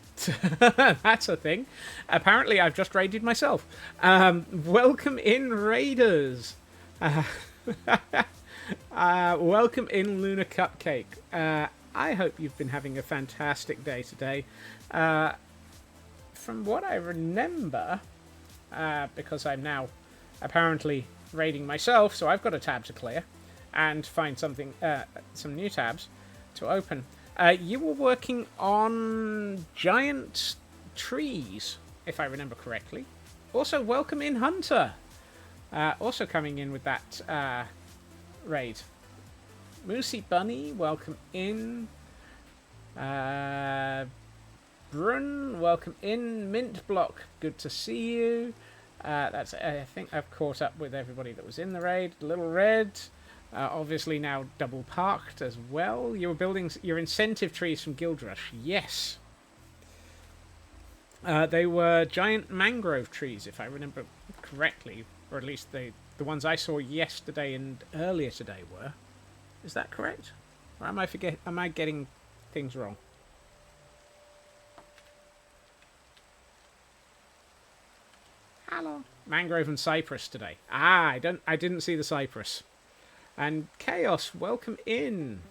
that's a thing. Apparently, I've just raided myself. Welcome in, raiders. Welcome in, Luna Cupcake. I hope you've been having a fantastic day today. From what I remember, because I'm now apparently raiding myself, so I've got a tab to clear and find something, some new tabs to open. You were working on giant trees, if I remember correctly. Also, welcome in, Hunter. Also coming in with that raid. Moosey Bunny, welcome in. Brun, welcome in. Mint Block, good to see you. That's. I think I've caught up with everybody that was in the raid. Little Red. Obviously now double parked as well. You were building your incentive trees from Guild Rush. Yes. They were giant mangrove trees, if I remember correctly. Or at least the ones I saw yesterday and earlier today were. Is that correct? Or am I getting things wrong? Hello. Mangrove and cypress today. Ah, I didn't see the cypress. And Chaos, welcome in.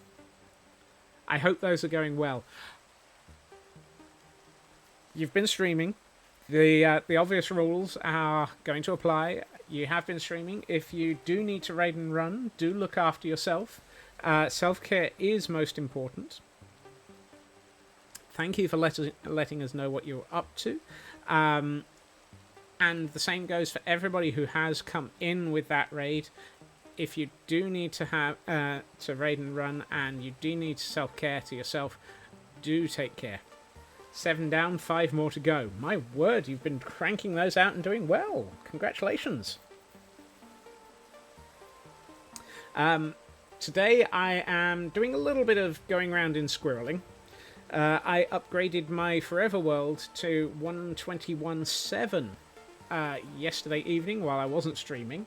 I hope those are going well. You've been streaming. The obvious rules are going to apply. You have been streaming. If you do need to raid and run, do look after yourself. Self-care is most important. Thank you for letting us know what you're up to. And the same goes for everybody who has come in with that raid. If you do need to have to raid and run, and you do need self-care to yourself, do take care. 7 down, 5 more to go. My word, you've been cranking those out and doing well. Congratulations. Today I am doing a little bit of going around in squirreling. I upgraded my Forever World to 121.7 yesterday evening while I wasn't streaming,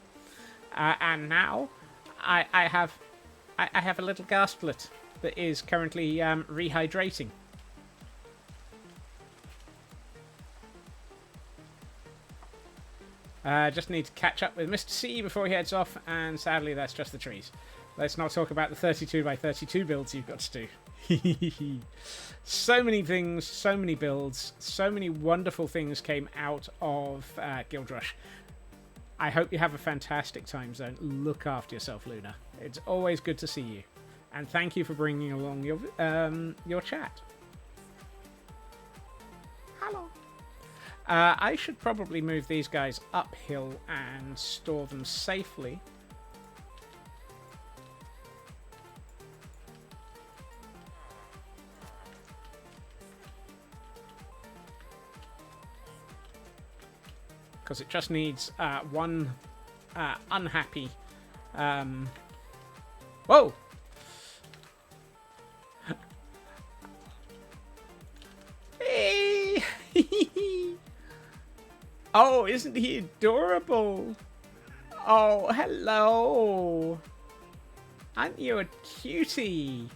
and now I have a little Ghastlet that is currently rehydrating. Just need to catch up with Mr. C before he heads off, and sadly that's just the trees. Let's not talk about the 32 by 32 builds you've got to do. So many things, so many builds, so many wonderful things came out of Guild Rush. I hope you have a fantastic time zone. Look after yourself, Luna. It's always good to see you. And thank you for bringing along your chat. Hello. I should probably move these guys uphill and store them safely. Because it just needs one unhappy... Whoa! Hey! Oh, isn't he adorable? Oh, hello! Aren't you a cutie?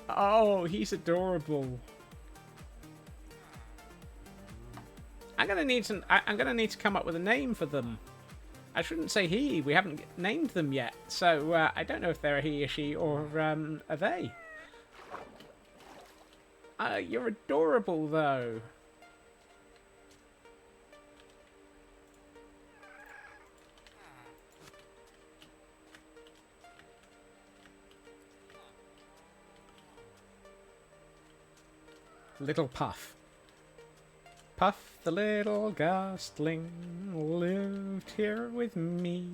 Oh, he's adorable. I'm gonna need to come up with a name for them. I shouldn't say he. We haven't named them yet, so I don't know if they're a he, a she, or a they. You're adorable, though. Little Puff. Puff the little ghastling lived here with me.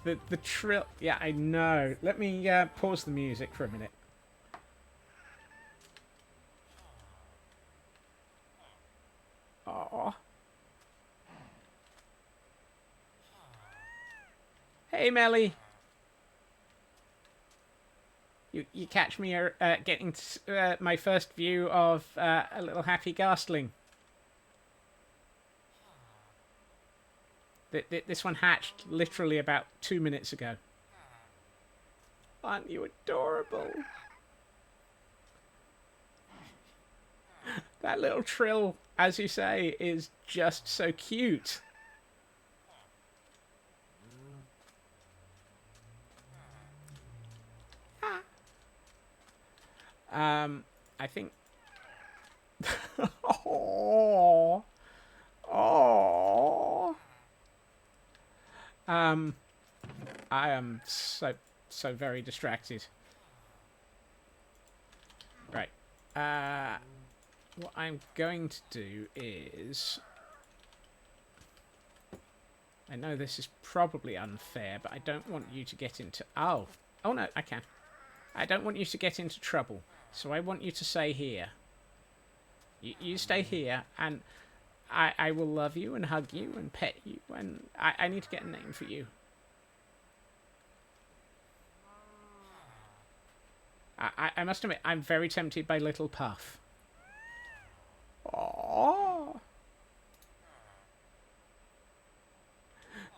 The trill... Yeah, I know. Let me pause the music for a minute. Aww. Hey, Melly. You catch me getting my first view of a little happy ghastling. This one hatched literally about 2 minutes ago. Aren't you adorable? That little trill, as you say, is just so cute. I think... Oh. Oh. I am so very distracted. Right. What I'm going to do is... I know this is probably unfair, but I don't want you to get into... Oh no, I can. I don't want you to get into trouble, so I want you to stay here. You stay here, and I will love you and hug you and pet you, and I need to get a name for you. I must admit, I'm very tempted by Little Puff. Aww.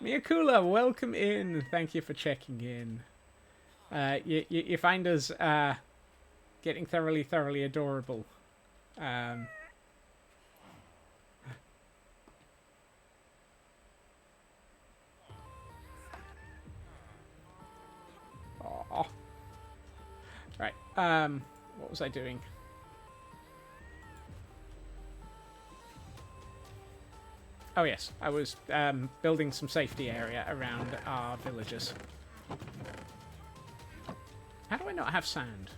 Miyakula, welcome in. Thank you for checking in. You find us getting thoroughly adorable. Aww. Right. What was I doing? Oh yes, I was building some safety area around our villagers. How do I not have sand?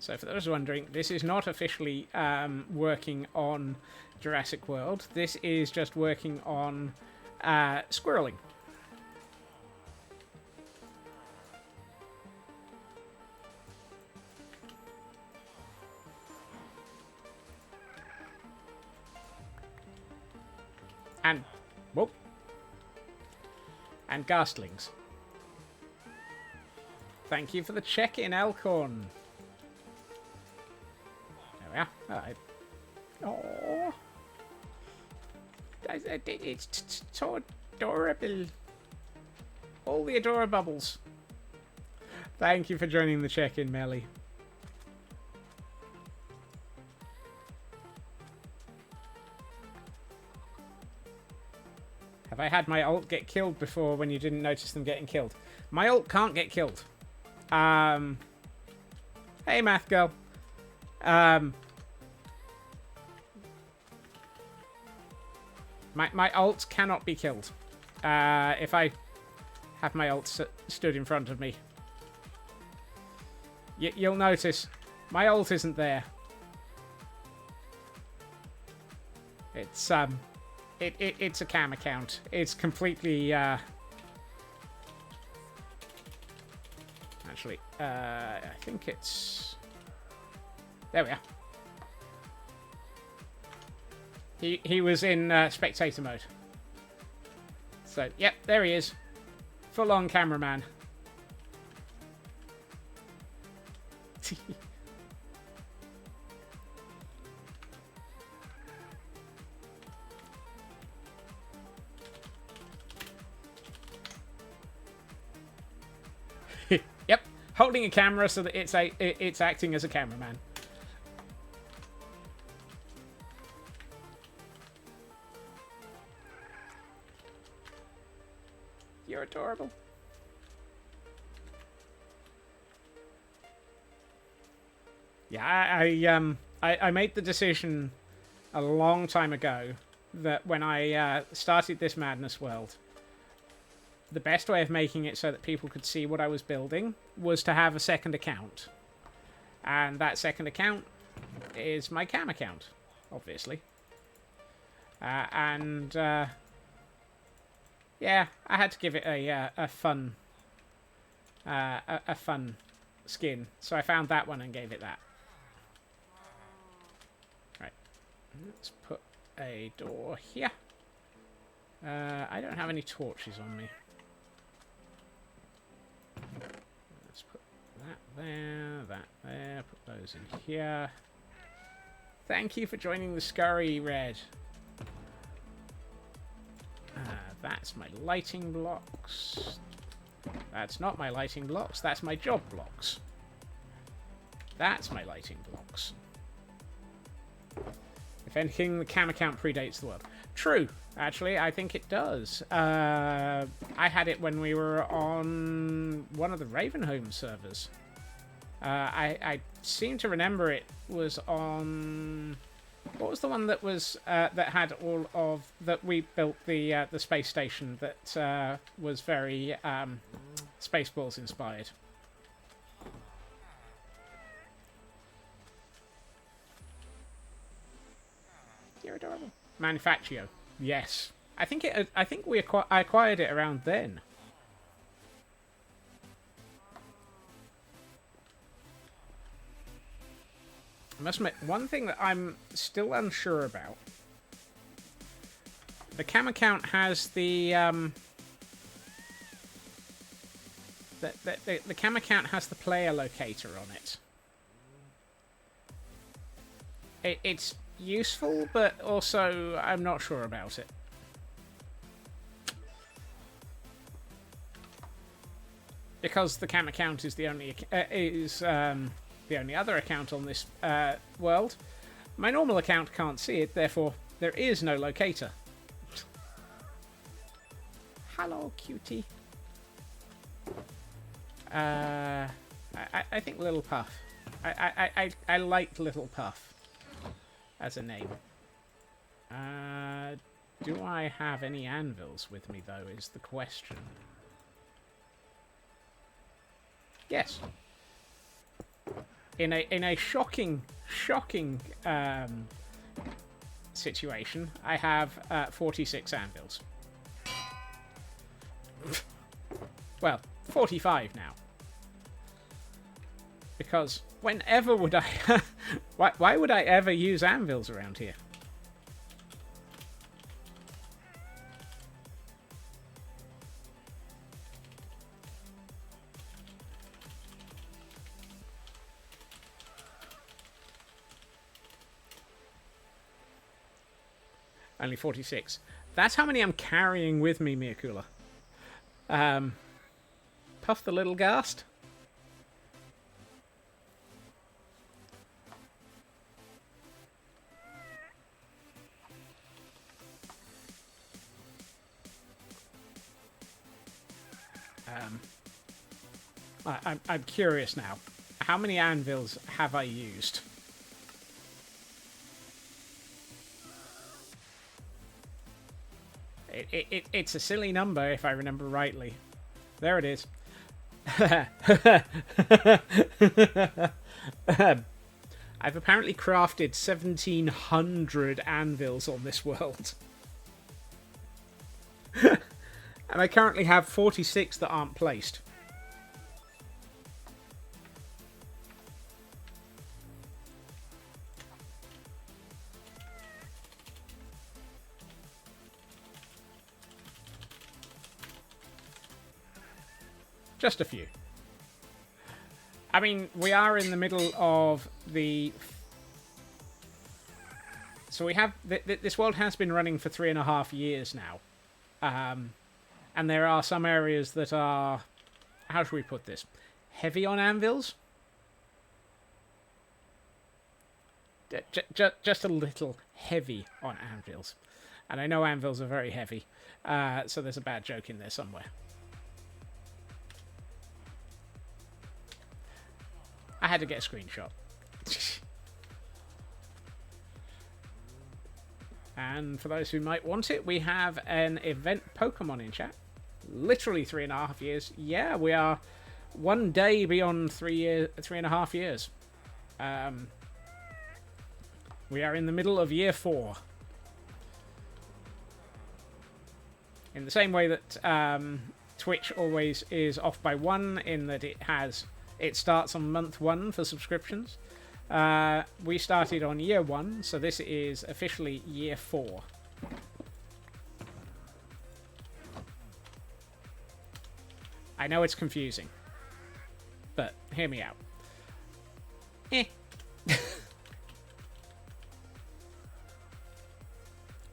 So for those wondering, this is not officially working on Jurassic World. This is just working on squirreling. And, whoop, and Gastlings. Thank you for the check-in, Elkhorn. There we are. All right. Aww. It's so adorable. All the adorables. Thank you for joining the check-in, Melly. Have I had my ult get killed before when you didn't notice them getting killed? My ult can't get killed. Hey, math girl. My ult cannot be killed. If I have my ult stood in front of me. You'll notice my ult isn't there. It's, it's a cam account. It's completely, actually, I think it's... There we are. He was in spectator mode. So, yep, there he is. Full-on cameraman. Yep, holding a camera so that it's acting as a cameraman. You're adorable. Yeah, I made the decision a long time ago that when I started this Madness World, the best way of making it so that people could see what I was building was to have a second account. And that second account is my cam account, obviously. Yeah, I had to give it a fun skin. So I found that one and gave it that. Right. Let's put a door here. I don't have any torches on me. Let's put that there, put those in here. Thank you for joining the Scurry, Red. That's my lighting blocks. That's not my lighting blocks, that's my job blocks. That's my lighting blocks. If anything, the cam account predates the world. True, actually, I think it does. I had it when we were on one of the Ravenholm servers. I seem to remember it was on... What was the one that was that had all of that we built the space station that was very Spaceballs inspired? You're adorable. Manufactio, yes. I think I acquired it around then. I must admit, one thing that I'm still unsure about. The cam account has the cam account has the player locator on it. It's useful, but also I'm not sure about it. Because the cam account is the only the only other account on this world. My normal account can't see it, therefore there is no locator. Hello, cutie. I think Little Puff. I liked Little Puff as a name. Do I have any anvils with me, though, is the question. Yes. in a shocking situation, I have 46 anvils. Well, 45 now. Because whenever would I... why would I ever use anvils around here? Only 46. That's how many I'm carrying with me, Miakula. Puff the little ghast. I'm curious now. How many anvils have I used? It's a silly number, if I remember rightly. There it is. I've apparently crafted 1,700 anvils on this world. And I currently have 46 that aren't placed. Just a few. I mean, we are in the middle of the... So we have... This world has been running for 3.5 years now. And there are some areas that are... How should we put this? Heavy on anvils? Just a little heavy on anvils. And I know anvils are very heavy. So there's a bad joke in there somewhere. I had to get a screenshot. And for those who might want it, we have an event Pokemon in chat. Literally 3.5 years. Yeah, we are one day beyond 3.5 years. We are in the middle of year 4. In the same way that Twitch always is off by 1, in that it starts on month 1 for subscriptions. We started on year 1, so this is officially year 4. I know it's confusing, but hear me out.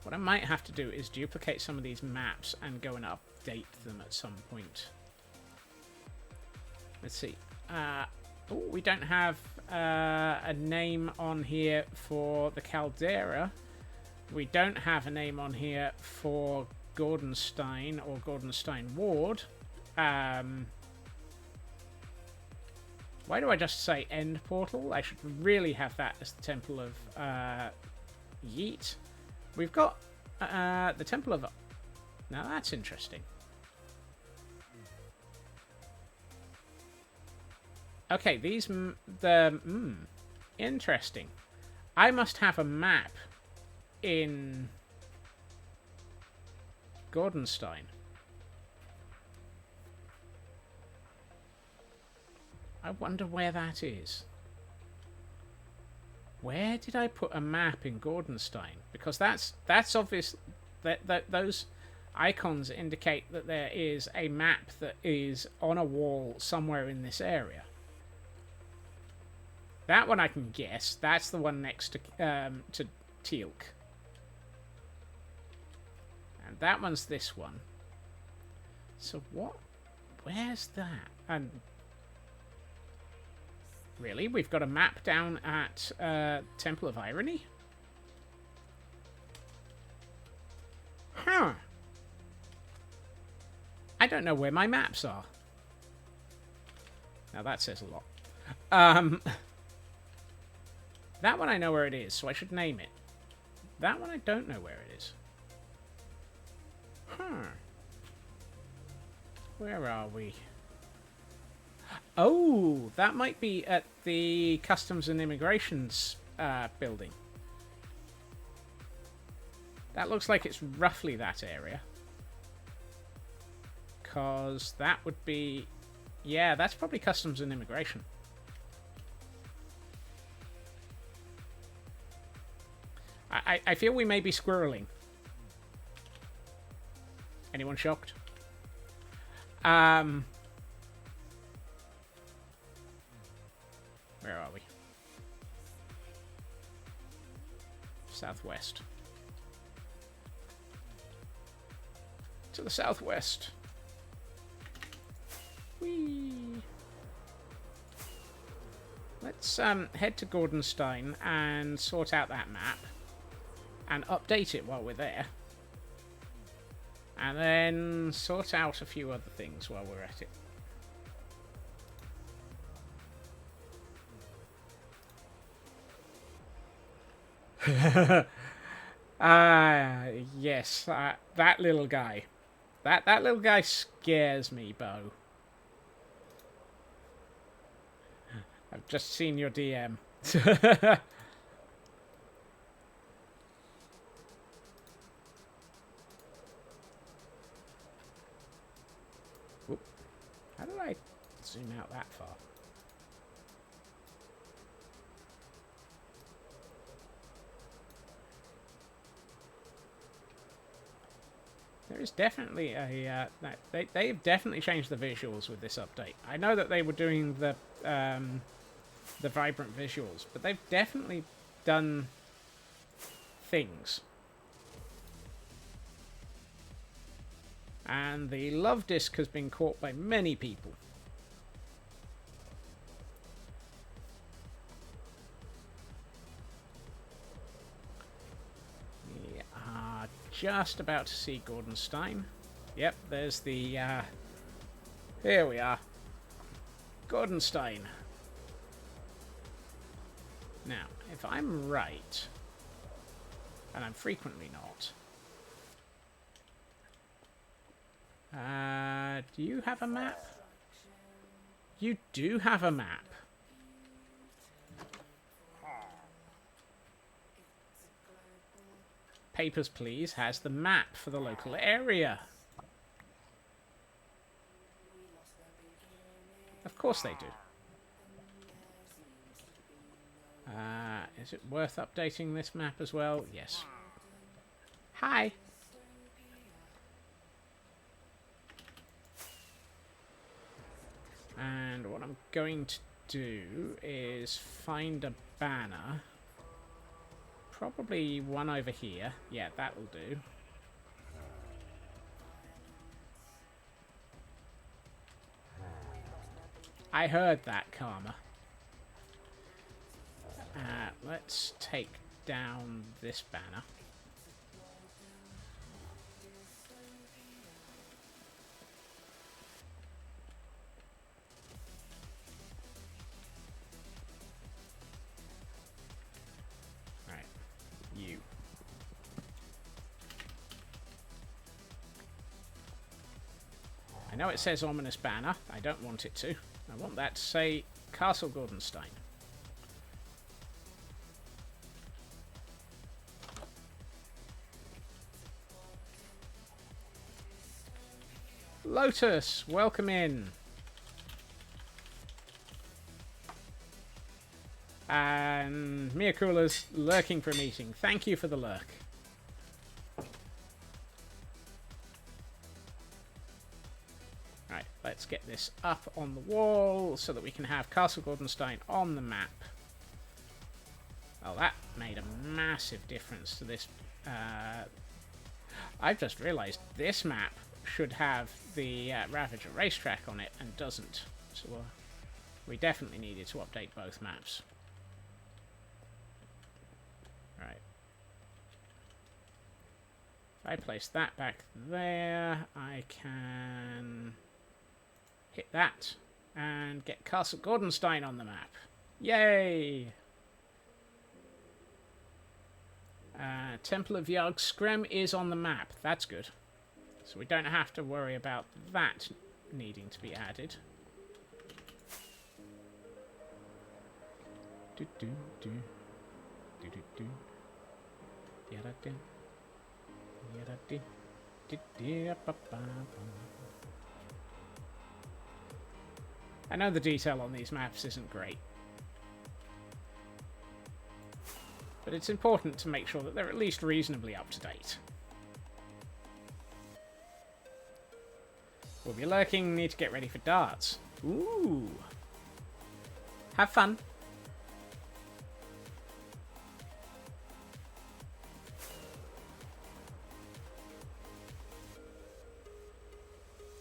What I might have to do is duplicate some of these maps and go and update them at some point. Let's see. We don't have a name on here for the Caldera. We don't have a name on here for Gordonstein or Gordonstein Ward. Why do I just say End Portal? I should really have that as the Temple of Yeet. We've got the Temple of... Now that's interesting. Okay, these... interesting. I must have a map in Gordonstein. I wonder where that is. Where did I put a map in Gordonstein? Because that's obvious that those icons indicate that there is a map that is on a wall somewhere in this area. That one I can guess. That's the one next to Teal'c. And that one's this one. So what? Where's that? And really? We've got a map down at Temple of Irony? Huh. I don't know where my maps are. Now that says a lot. That one I know where it is, so I should name it. That one I don't know where it is. Huh. Where are we? Oh, that might be at the Customs and Immigrations building. That looks like it's roughly that area. Because that would be... Yeah, that's probably Customs and Immigration. I feel we may be squirreling. Anyone shocked? Where are we? Southwest. To the southwest. Whee! Let's head to Gordonstein and sort out that map. And update it while we're there. And then sort out a few other things while we're at it. Yes, that little guy. That little guy scares me, Bo. I've just seen your DM. Oop. How did I zoom out that far? There is definitely a... they've definitely changed the visuals with this update. I know that they were doing the vibrant visuals, but they've definitely done things. And the love disc has been caught by many people. We are just about to see Gordonstein. Yep, there's the... here we are. Gordonstein. Now, if I'm right, and I'm frequently not, do you have a map? You do have a map. Papers, Please has the map for the local area. Of course they do. Is it worth updating this map as well? Yes. Hi. And what I'm going to do is find a banner. Probably one over here. Yeah, that will do. I heard that, Karma. Let's take down this banner. Right, you. I know it says ominous banner. I don't want it to. I want that to say Castle Gordonstein. Lotus, welcome in. And Miyakula's lurking for a meeting. Thank you for the lurk. Right, let's get this up on the wall so that we can have Castle Gordonstein on the map. Oh, that made a massive difference to this. I've just realised this map should have the Ravager racetrack on it and doesn't. So we definitely needed to update both maps. Right. If I place that back there, I can hit that and get Castle Gordonstein on the map. Yay! Temple of Yog Skrem is on the map. That's good. So we don't have to worry about that needing to be added. Do do do do do do. Yada do. Yada do. Do do ba ba ba. I know the detail on these maps isn't great, but it's important to make sure that they're at least reasonably up to date. We'll be lurking, need to get ready for darts. Ooh. Have fun.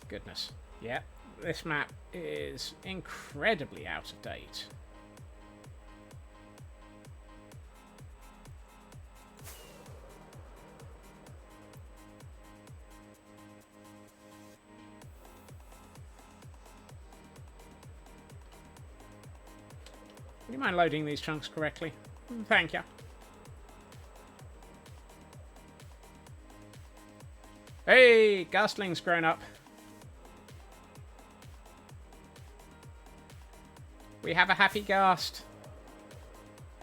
Goodness. Yeah, this map is incredibly out of date. Would you mind loading these chunks correctly? Thank you. Hey, Gastling's grown up. We have a happy Ghast.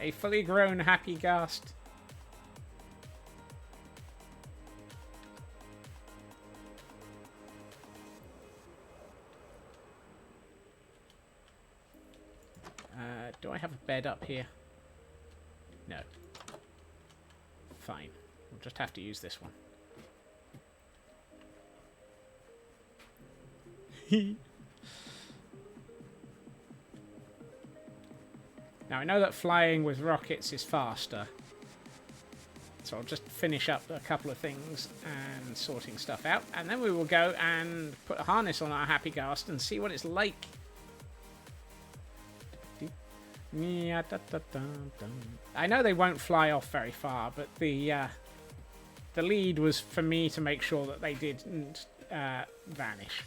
A fully grown happy Ghast. Do I have a bed up here? No. Fine. We'll just have to use this one. Now, I know that flying with rockets is faster. So I'll just finish up a couple of things and sorting stuff out. And then we will go and put a harness on our Happy Ghast and see what it's like. I know they won't fly off very far, but the lead was for me to make sure that they didn't vanish.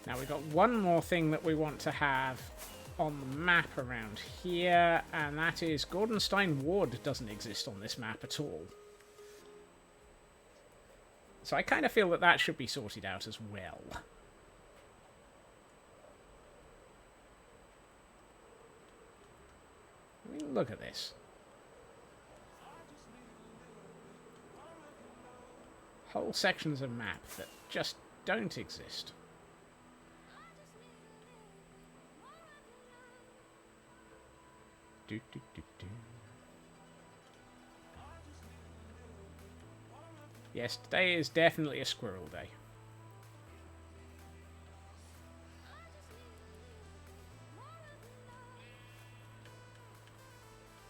Now we've got one more thing that we want to have on the map around here, and that is Gordonstein Wood doesn't exist on this map at all. So I kind of feel that that should be sorted out as well. I mean, look at this. Whole sections of map that just don't exist. Do, do, do, do. Yes, today is definitely a squirrel day.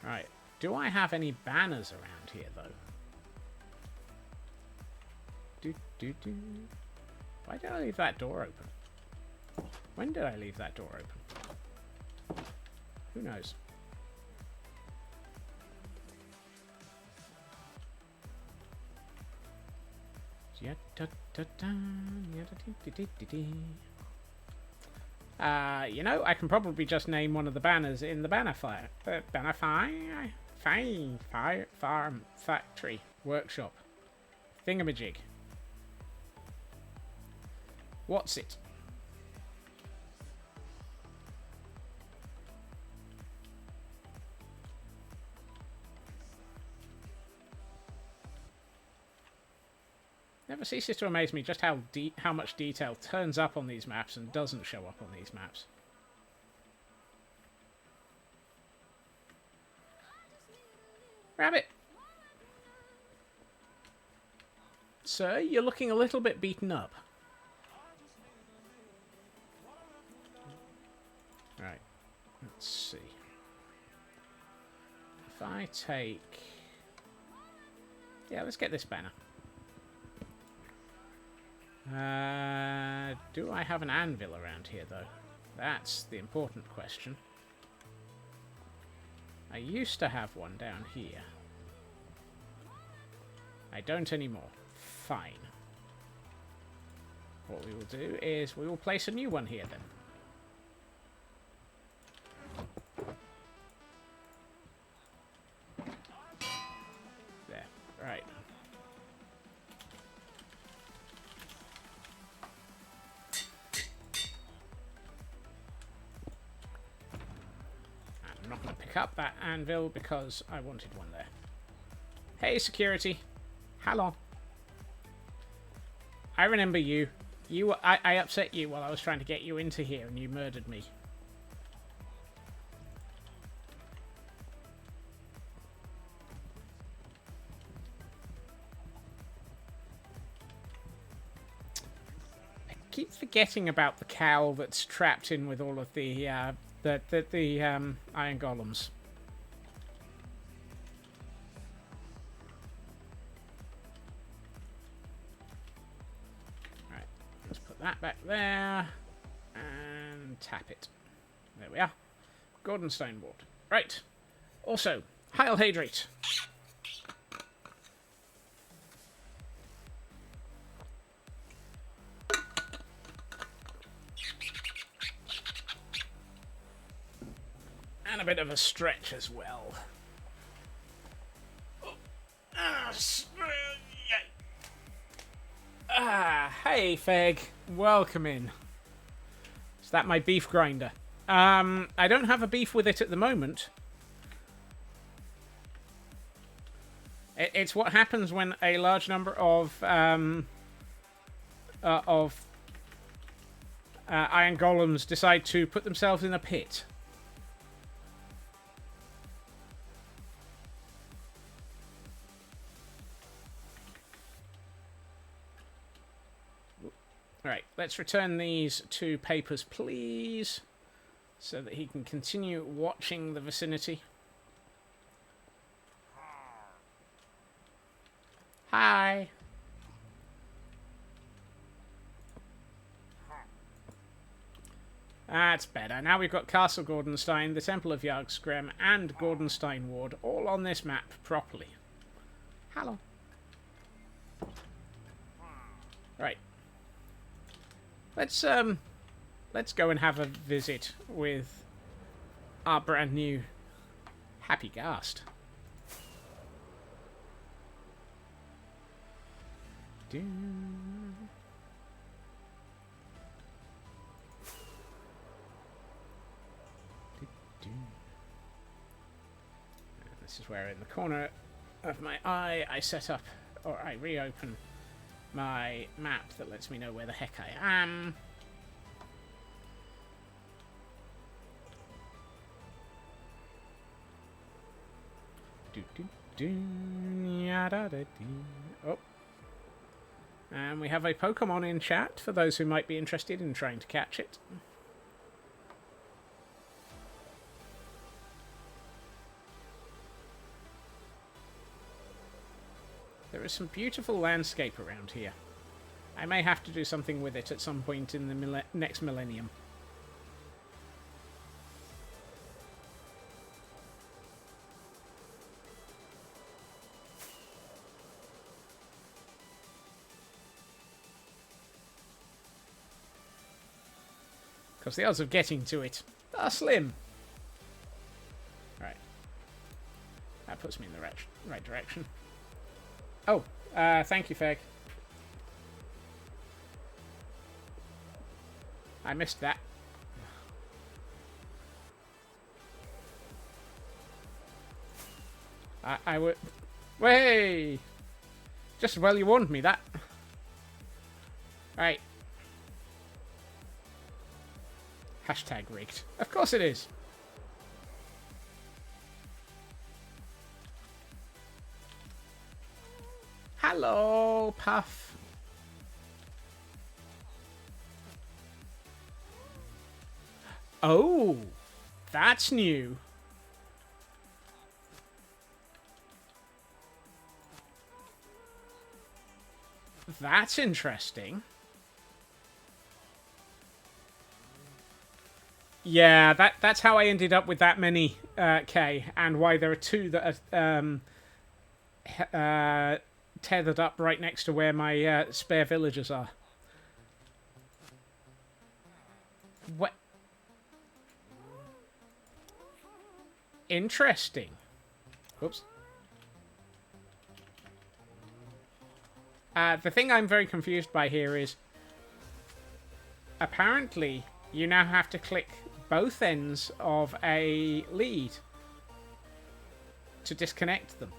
Right, do I have any banners around here, though? Do, do, do. Why did I leave that door open? When did I leave that door open? Who knows? You know, I can probably just name one of the banners in the banner fire. Farm factory workshop thingamajig. What's it? Never ceases to amaze me just how much detail turns up on these maps and doesn't show up on these maps. Rabbit! Sir, you're looking a little bit beaten up. Right, let's see. If I take... Yeah, let's get this banner. Do I have an anvil around here, though? That's the important question. I used to have one down here. I don't anymore. Fine. What we will do is we will place a new one here, then. There. Right. pick up that anvil because I wanted one there. Hey, security. Hello. I remember you. I upset you while I was trying to get you into here and you murdered me. I keep forgetting about the cow that's trapped in with all of the iron golems. Right, let's put that back there and tap it. There we are. Gordonstone ward. Right. Also, Heil Hydrate. And a bit of a stretch as well. Hey, Feg. Welcome in. Is that my beef grinder? I don't have a beef with it at the moment. It's what happens when a large number of iron golems decide to put themselves in a pit. Right, let's return these 2 papers, please, so that he can continue watching the vicinity. Hi. That's better. Now we've got Castle Gordonstein, the Temple of Yargskrem, and Gordonstein Ward all on this map properly. Hello. Right. Let's go and have a visit with our brand new Happy Ghast. This is where in the corner of my eye I set up, or I reopen my map that lets me know where the heck I am. Oh. And we have a Pokemon in chat for those who might be interested in trying to catch it. There is some beautiful landscape around here. I may have to do something with it at some point in the next millennium. Because the odds of getting to it are slim. Right. That puts me in the right direction. Oh, thank you, Feg. I missed that. I would... Way! Just as well you warned me that. Right. Hashtag rigged. Of course it is. Hello, Puff. Oh, that's new. That's interesting. Yeah, that's how I ended up with that many K, and why there are 2 that are tethered up right next to where my spare villagers are. What? Interesting. Oops. The thing I'm very confused by here is apparently you now have to click both ends of a lead to disconnect them.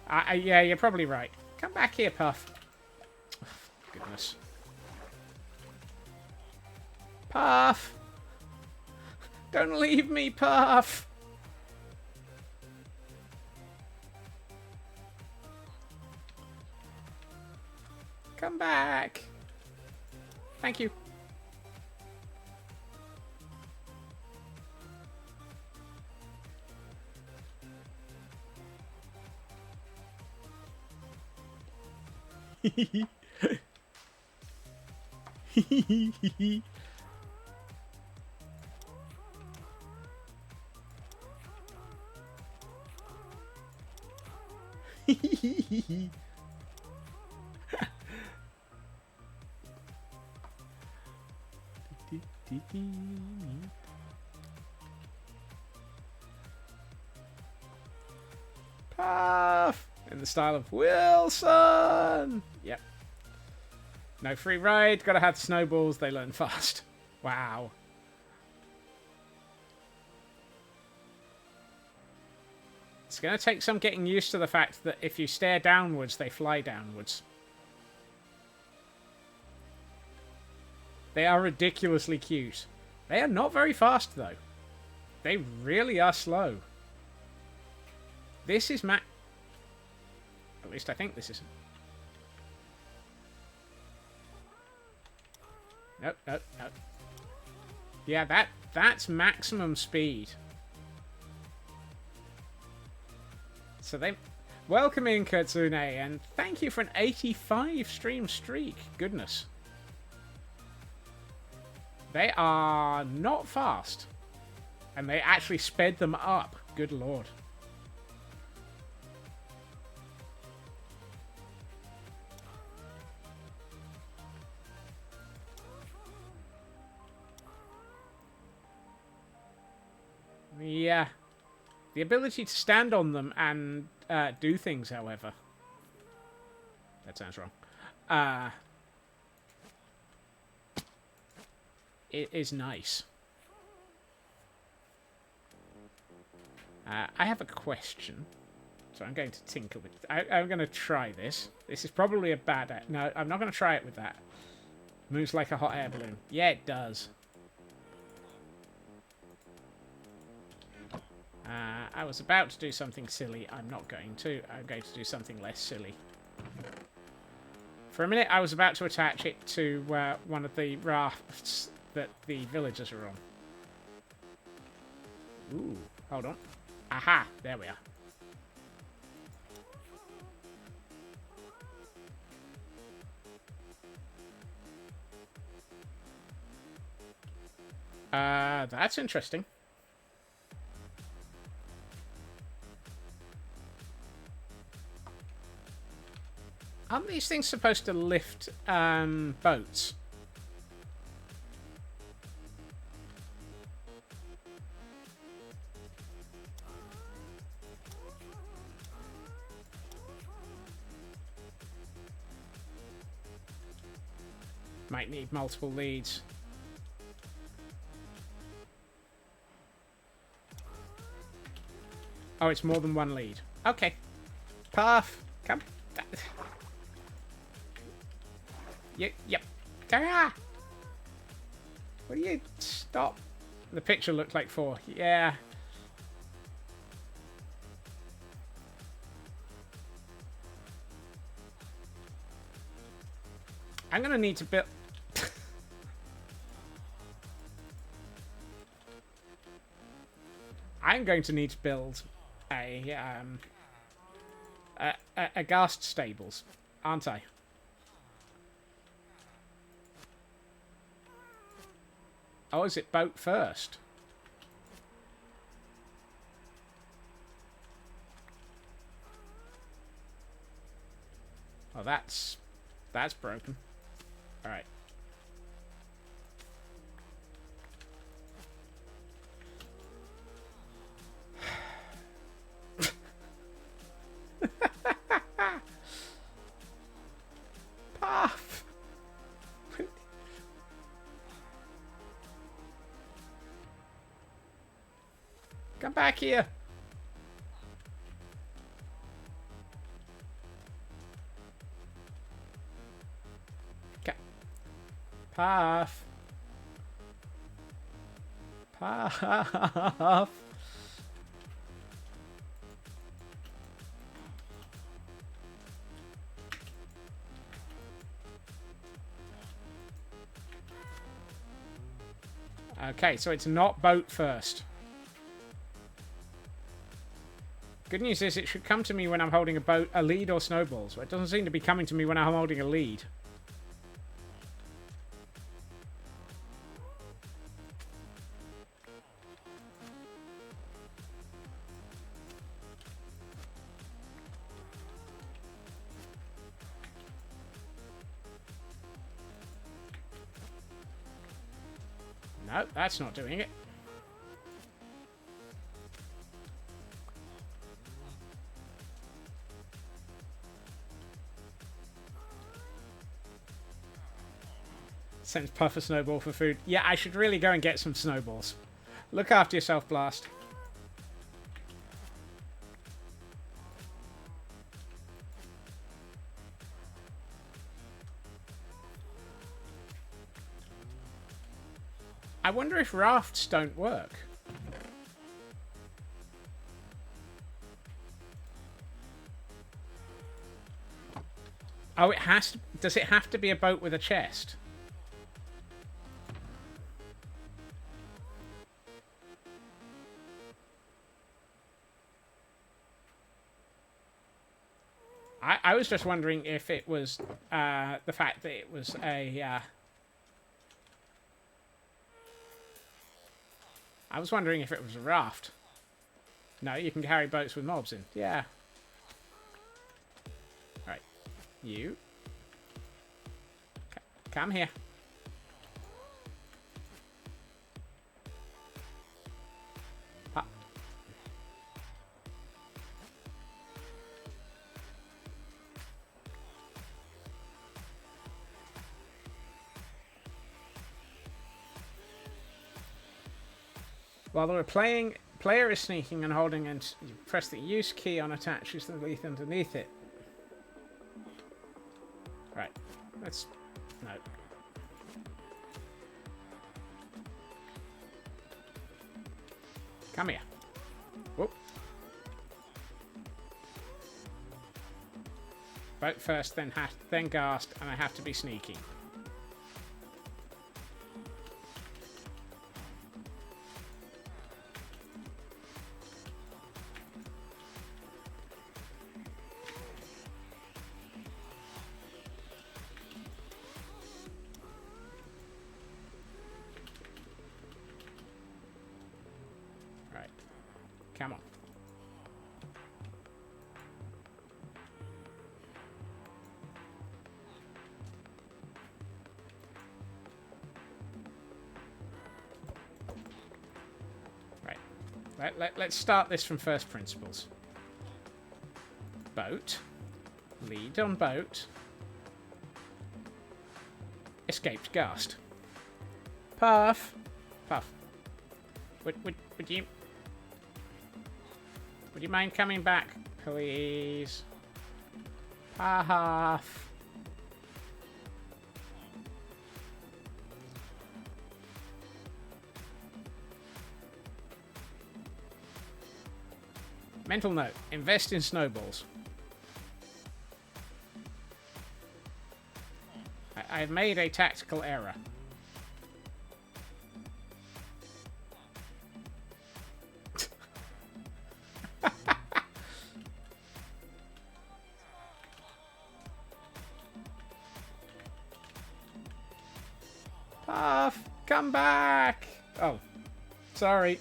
Yeah, you're probably right. Come back here, Puff. Oh, goodness. Puff! Don't leave me, Puff! Come back! Thank you. Puff! In the style of Wilson! Yep. No free ride. Gotta have snowballs. They learn fast. Wow. It's gonna take some getting used to the fact that if you stare downwards, they fly downwards. They are ridiculously cute. They are not very fast, though. They really are slow. This is At least I think this is... Nope, nope, nope. Yeah, that's maximum speed. So they... Welcome in, Katsune, and thank you for an 85 stream streak. Goodness. They are not fast. And they actually sped them up. Good lord. Yeah. The ability to stand on them and do things, however. That sounds wrong. It is nice. I have a question. So I'm going to tinker with it. I'm going to try this. This is probably a bad... No, I'm not going to try it with that. Moves like a hot air balloon. Yeah, it does. I was about to do something silly. I'm not going to. I'm going to do something less silly. For a minute, I was about to attach it to one of the rafts that the villagers are on. Ooh, hold on. Aha, there we are. That's interesting. Aren't these things supposed to lift boats? Might need multiple leads. Oh, it's more than one lead. Okay. Puff, come. Yep. Ah! What do you... Stop. The picture looked like 4. Yeah. I'm going to need to build... I'm going to need to build a ghast stables, aren't I? Oh, is it boat first? Oh, that's broken. All right. Puff. Come back here. Puff. Puff. Okay, so it's not boat first. Good news is it should come to me when I'm holding a lead or snowballs. But it doesn't seem to be coming to me when I'm holding a lead. No, that's not doing it. Sends Puff a snowball for food. Yeah, I should really go and get some snowballs. Look after yourself, Blast. I wonder if rafts don't work. Oh, it has to... Does it have to be a boat with a chest? I was just wondering if it was the fact that it was a... I was wondering if it was a raft. No, you can carry boats with mobs in. Yeah. Right. You. Come here. Ah. While they were playing, player is sneaking and holding and you press the use key on attaches the leaf underneath it. Right. Let's... No. Come here. Whoop. Boat first, then ghast, and I have to be sneaky. Come on. Right. Let's start this from first principles. Boat. Lead on boat. Escaped ghast. Puff. Puff. Would you... Would you mind coming back, please? Puff. Mental note. Invest in snowballs. I've made a tactical error. Puff, come back! Oh, sorry.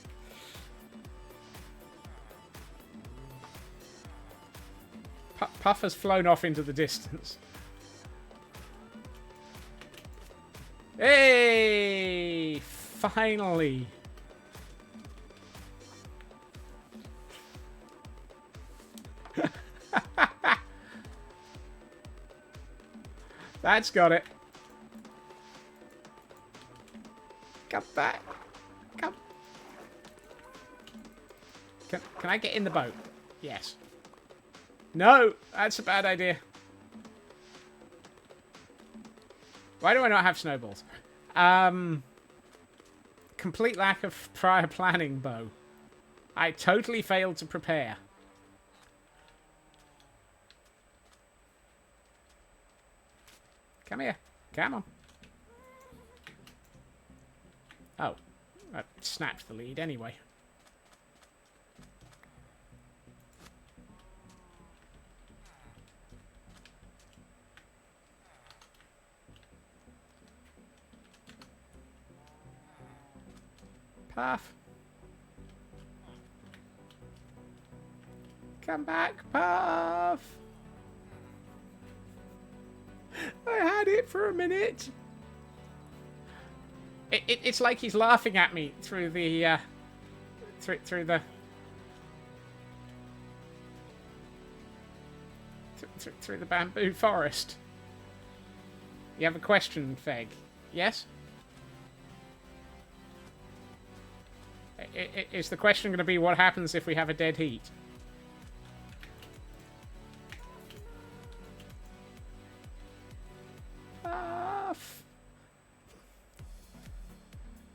Puff has flown off into the distance. Hey! Finally! That's got it. Come back. Come. Can I get in the boat? Yes. No, that's a bad idea. Why do I not have snowballs? Complete lack of prior planning, Bo. I totally failed to prepare. Come here. Come on. Oh. I snapped the lead anyway. Puff. Come back, Puff. I had it for a minute. It's like he's laughing at me through the through the bamboo forest. You have a question, Feg? Yes? Is the question going to be what happens if we have a dead heat? Puff.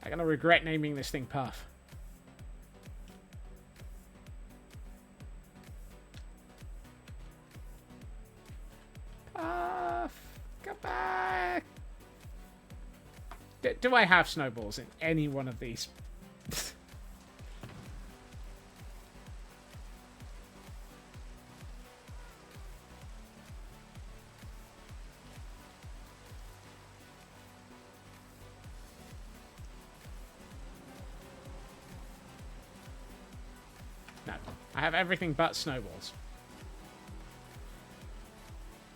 I'm going to regret naming this thing Puff. Puff. Come back. Do I have snowballs in any one of these? No, I have everything but snowballs.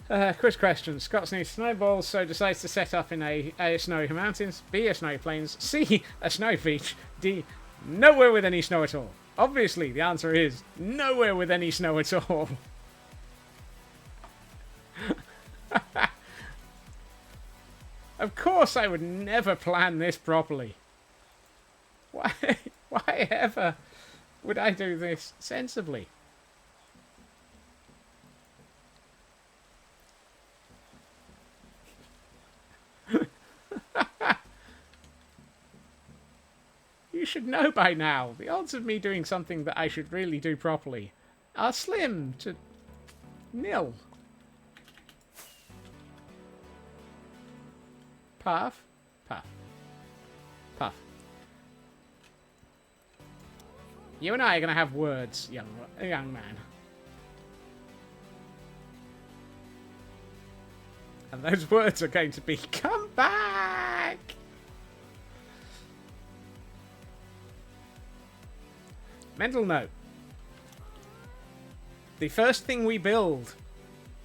Quiz question. Scott's needs snowballs, so decides to set up in A, snowy mountains, B, a snowy plains, C, a snowy beach, D, nowhere with any snow at all. Obviously, the answer is nowhere with any snow at all. Of course I would never plan this properly. Why ever would I do this sensibly? You should know by now. The odds of me doing something that I should really do properly are slim to nil. Puff. Puff. Puff. You and I are going to have words, young man. And those words are going to be, come back! Mental note. The first thing we build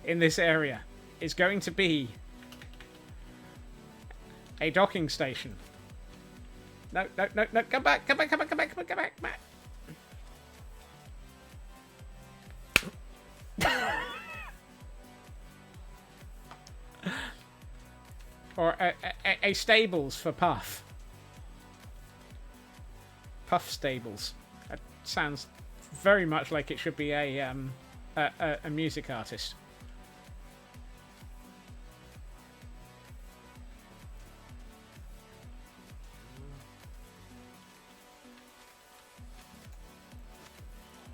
in this area is going to be a docking station. No, no, no, no, come back, come back, come back, come back, come back, come back, come back. Or a stables for Puff. Puff stables. That sounds very much like it should be a music artist.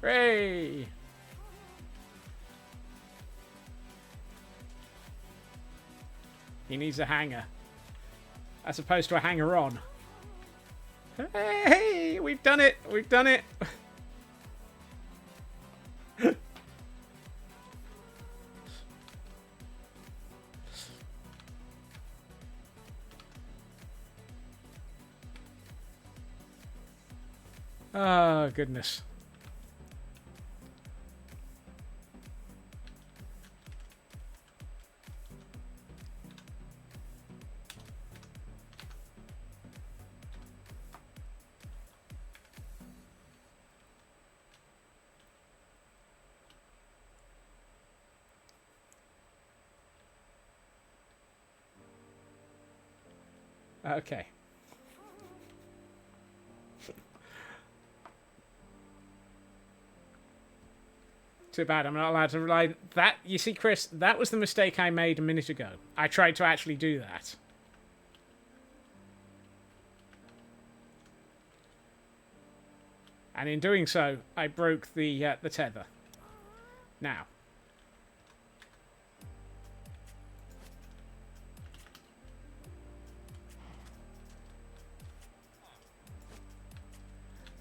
Hooray! He needs a hanger. As opposed to a hanger-on. Hey! We've done it! We've done it! Oh, goodness. Okay. Too bad I'm not allowed to rely... That, you see, Chris, that was the mistake I made a minute ago. I tried to actually do that. And in doing so, I broke the tether. Now.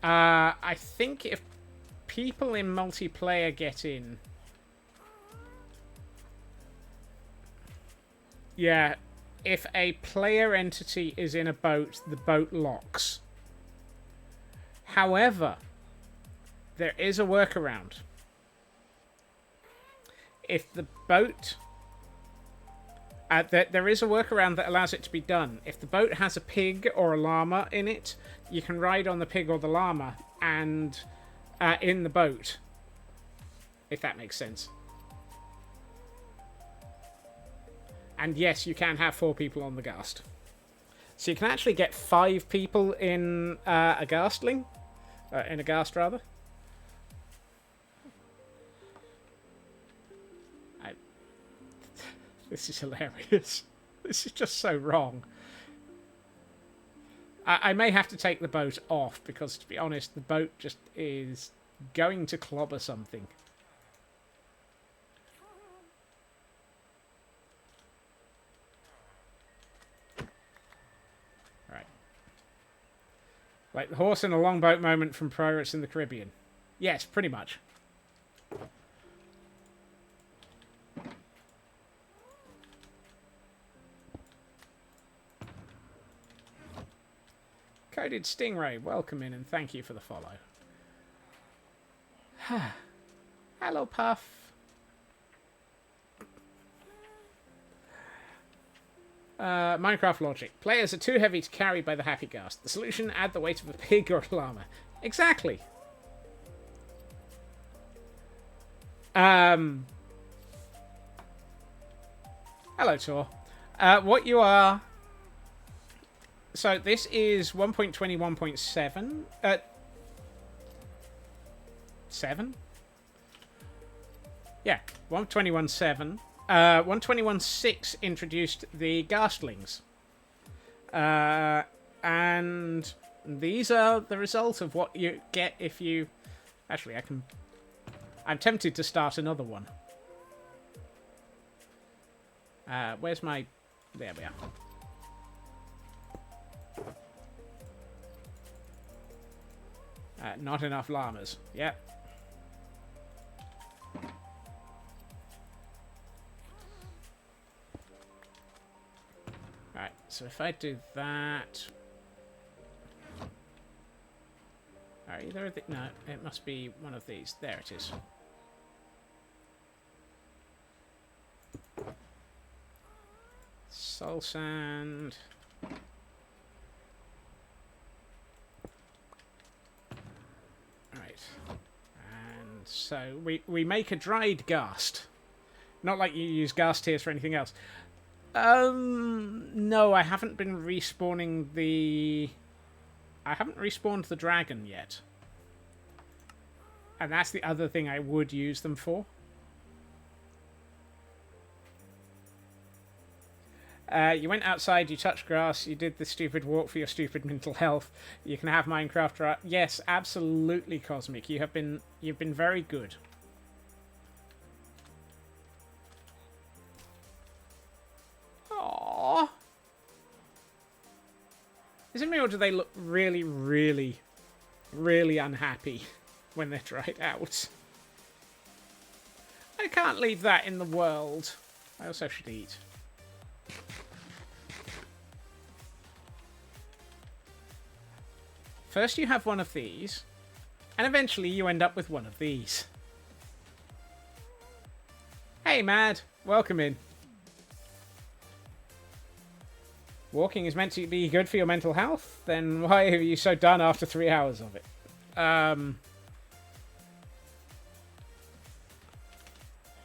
I think if people in multiplayer get in... Yeah, if a player entity is in a boat, the boat locks. However, there is a workaround. If the boat... there is a workaround that allows it to be done. If the boat has a pig or a llama in it, you can ride on the pig or the llama and in the boat. If that makes sense. And yes, you can have 4 people on the ghast. So you can actually get 5 people in a ghastling. In a ghast, rather. This is hilarious. This is just so wrong. I may have to take the boat off because, to be honest, the boat just is going to clobber something. Right. Like the horse in a longboat moment from Pirates in the Caribbean. Yes, pretty much. Coded Stingray, welcome in and thank you for the follow. Hello, Puff. Minecraft logic. Players are too heavy to carry by the happy ghast. The solution, add the weight of a pig or a llama. Exactly. Hello, Tor. What you are... So this is 1.21.7. 7? Yeah, 121.7. 121.6 introduced the Ghastlings. And these are the result of what you get if you... Actually, I'm tempted to start another one. Where's my... There we are. Not enough llamas. Yep. Right, so if I do that... Are either of the... No, it must be one of these. There it is. Soul sand... And so we make a dried ghast. Not like you use ghast tears for anything else. No, I haven't been respawning the... I haven't respawned the dragon yet. And that's the other thing I would use them for. You went outside, you touched grass, you did the stupid walk for your stupid mental health. You can have Minecraft. Yes, absolutely, Cosmic. You've been very good. Aww. Is it me or do they look really, really, really unhappy when they're dried out? I can't leave that in the world. I also should eat. First you have one of these, and eventually you end up with one of these. Hey, Mad. Welcome in. Walking is meant to be good for your mental health? Then why are you so done after 3 hours of it?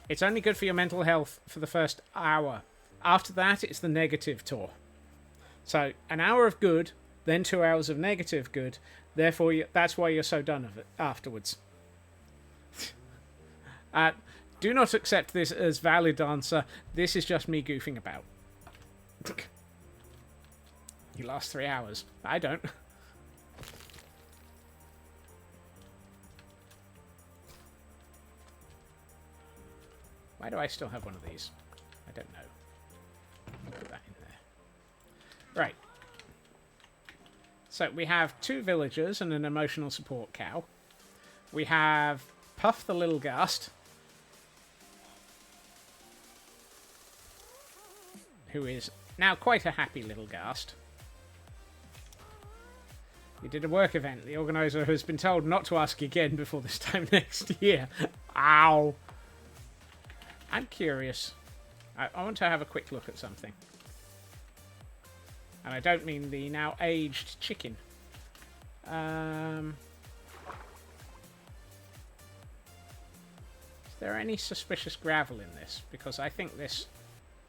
It's only good for your mental health for the first hour. After that, it's the negative tour. So, an hour of good... Then 2 hours of negative good. Therefore, that's why you're so done of it afterwards. Do not accept this as valid answer. This is just me goofing about. You last 3 hours. I don't. Why do I still have one of these? I don't know. Put that in there. Right. So we have 2 villagers and an emotional support cow. We have Puff the little ghast, who is now quite a happy little ghast. We did a work event. The organizer has been told not to ask again before this time next year. Ow. I'm curious. I want to have a quick look at something. And I don't mean the now aged chicken. Is there any suspicious gravel in this? Because I think this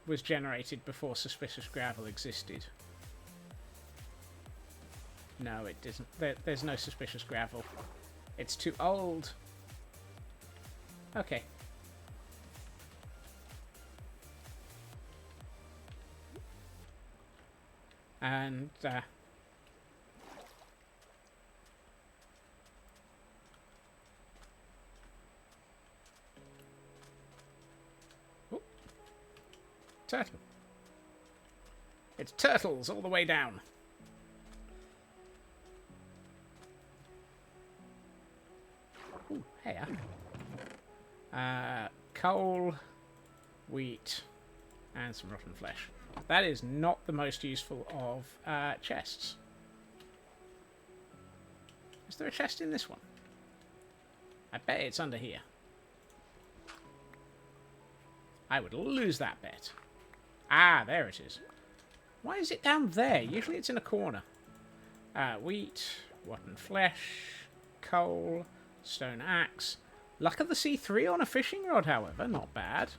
was generated before suspicious gravel existed. No, it isn't. There's no suspicious gravel. It's too old. Okay. And, oh. Turtle. It's turtles all the way down. Ooh, hey. Coal, wheat, and some rotten flesh. That is not the most useful of chests. Is there a chest in this one? I bet it's under here. I would lose that bet. Ah, there it is. Why is it down there? Usually it's in a corner. Wheat, rotten flesh, coal, stone axe. Luck of the C3 on a fishing rod, however. Not bad.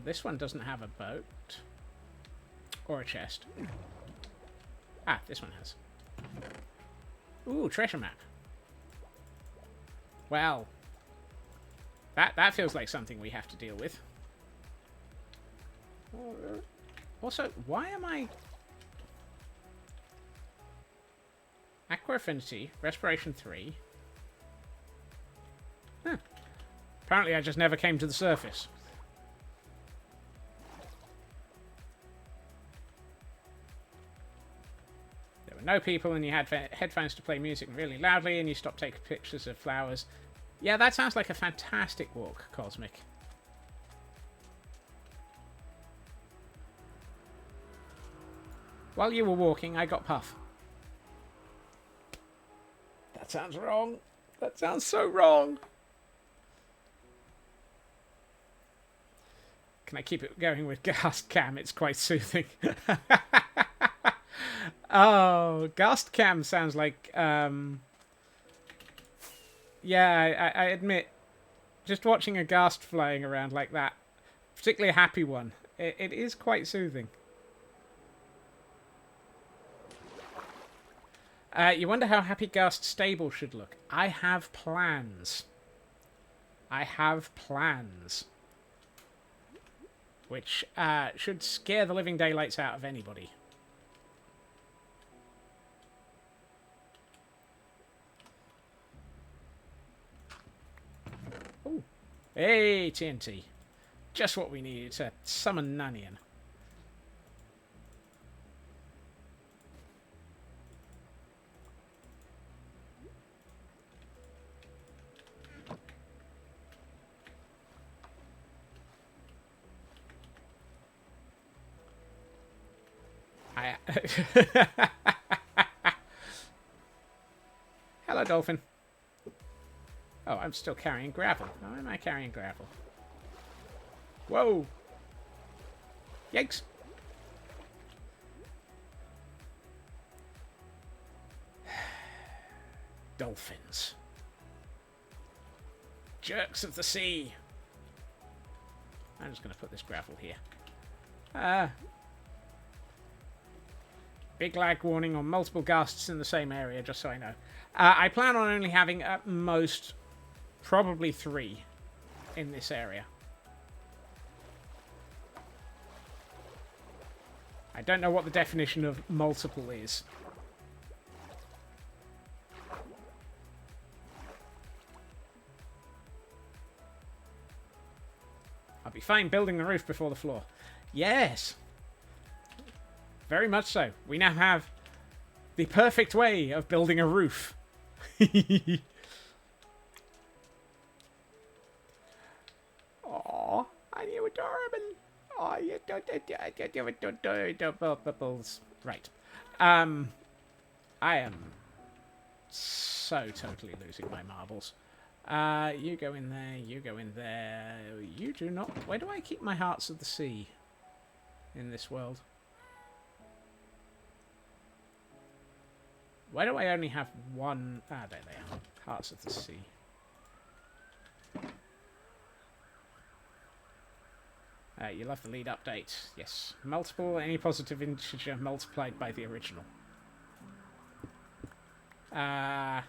This one doesn't have a boat. Or a chest. Ah, this one has. Ooh, treasure map. Well, that feels like something we have to deal with. Also, why am I... Aqua Affinity, Respiration 3. Huh. Apparently I just never came to the surface. There were no people and you had headphones to play music really loudly and you stopped taking pictures of flowers. Yeah, that sounds like a fantastic walk, Cosmic. While you were walking, I got Puff. That sounds wrong. That sounds so wrong. Can I keep it going with Ghast Cam? It's quite soothing. Oh, Ghast Cam sounds like... Yeah, I admit, just watching a ghast flying around like that, particularly a happy one, it is quite soothing. You wonder how Happy Ghast's stable should look. I have plans. I have plans. Which should scare the living daylights out of anybody. Ooh. Hey, TNT. Just what we needed to summon Nanian. Hello, dolphin. Oh, I'm still carrying gravel. Why am I carrying gravel? Whoa! Yikes! Dolphins. Jerks of the sea. I'm just going to put this gravel here. Big lag warning on multiple ghasts in the same area, just so I know. I plan on only having at most probably 3 in this area. I don't know what the definition of multiple is. I'll be fine building the roof before the floor. Yes. Very much so. We now have the perfect way of building a roof. Aw, are you adorable? Oh, you bubbles. Right. I am so totally losing my marbles. You go in there, you go in there. You do not. Where do I keep my hearts of the sea in this world? Why do I only have one? Ah, there they are. Hearts of the sea. You love the lead update. Yes. Multiple, any positive integer multiplied by the original. That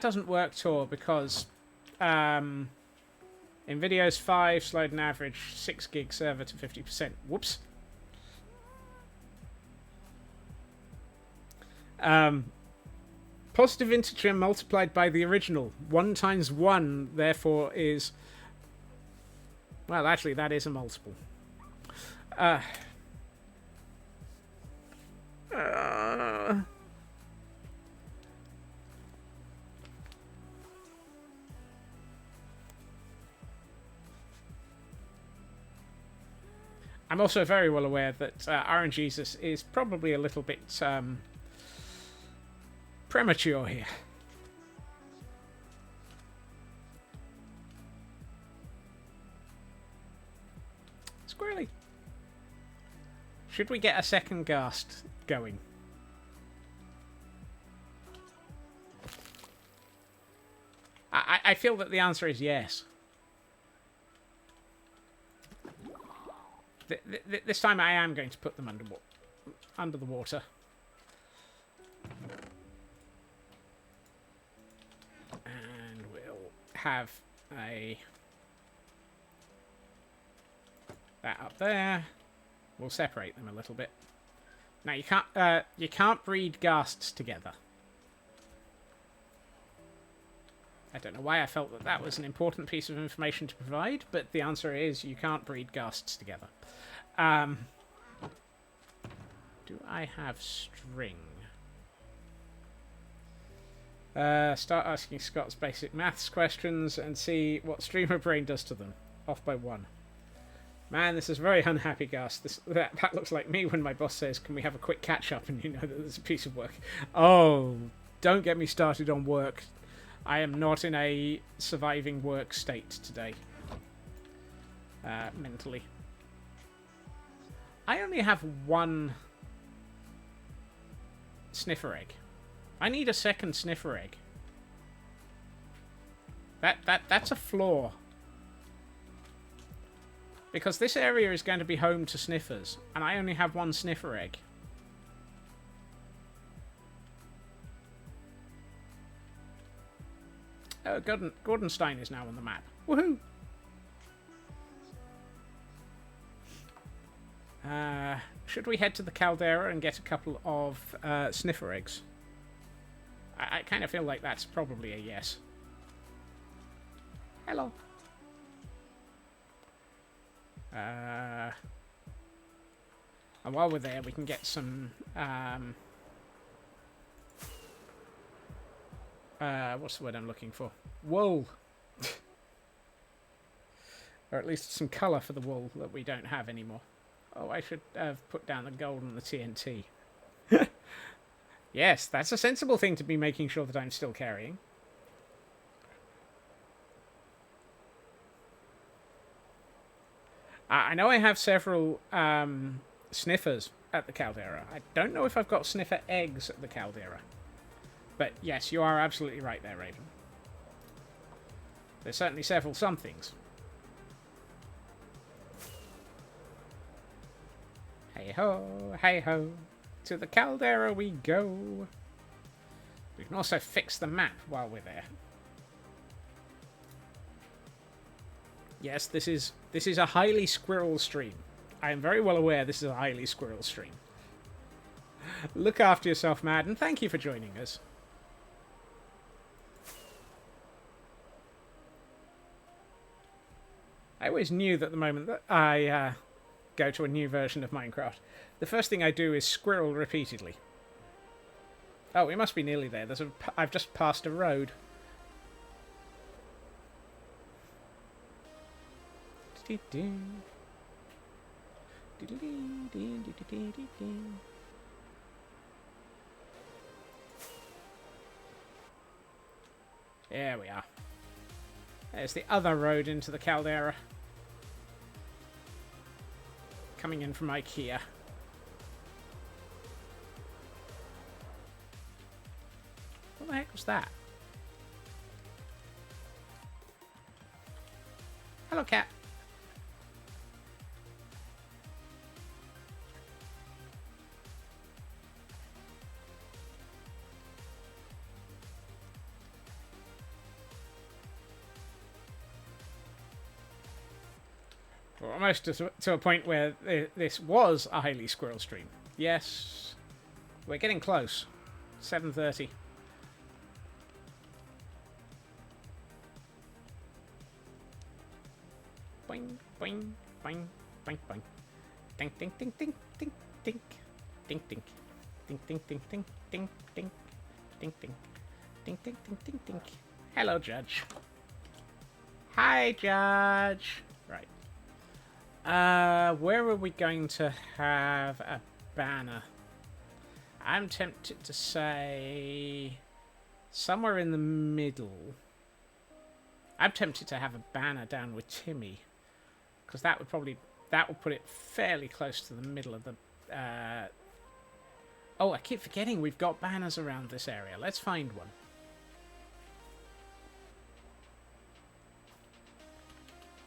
doesn't work, Tor, because in videos 5, slide an average 6 gig server to 50%. Whoops. Positive integer multiplied by the original. 1 times 1, therefore, is... Well, actually, that is a multiple. I'm also very well aware that RNGesus is probably a little bit... premature here. Squirrely. Should we get a second ghast going? I feel that the answer is yes. This time I am going to put them under the water. And we'll have that up there. We'll separate them a little bit. Now you can't breed ghasts together. I don't know why I felt that that was an important piece of information to provide, but the answer is you can't breed ghasts together. Do I have string? Start asking Scott's basic maths questions and see what streamer brain does to them. Off by 1. Man, this is very unhappy, Ghast. That looks like me when my boss says, "Can we have a quick catch-up?" And you know that there's a piece of work. Oh, don't get me started on work. I am not in a surviving work state today. Mentally. I only have 1 sniffer egg. I need a second sniffer egg. That's a flaw. Because this area is going to be home to sniffers, and I only have 1 sniffer egg. Oh, Gordonstein is now on the map. Woohoo! Should we head to the caldera and get a couple of sniffer eggs? I kind of feel like that's probably a yes. Hello. And while we're there, we can get some... what's the word I'm looking for? Wool. Or at least some colour for the wool that we don't have anymore. Oh, I should have put down the gold and the TNT. Yes, that's a sensible thing to be making sure that I'm still carrying. I know I have several sniffers at the caldera. I don't know if I've got sniffer eggs at the caldera. But yes, you are absolutely right there, Raven. There's certainly several somethings. Hey-ho, hey-ho. To the caldera we go. We can also fix the map while we're there. Yes, this is a highly squirrel stream. I am very well aware this is a highly squirrel stream. Look after yourself, Mad, and thank you for joining us. I always knew that the moment that I go to a new version of Minecraft, the first thing I do is squirrel repeatedly. Oh, we must be nearly there. I've just passed a road. There we are. There's the other road into the caldera. Coming in from IKEA. What the heck was that? Hello, cat. We're almost to a point where this was a highly squirrel stream. Yes. We're getting close. 7:30. Boing, boing, boing, boing, boing. Ding, ding, ding, ding, ding, ding. Ding, ding. Ding, ding, ding, ding, ding, ding. Ding, ding. Ding, ding, ding, ding, ding. Hello, Judge. Hi, Judge. Right. Where are we going to have a banner? I'm tempted to say somewhere in the middle. I'm tempted to have a banner down with Timmy, because that would put it fairly close to the middle of the. Oh, I keep forgetting we've got banners around this area. Let's find one.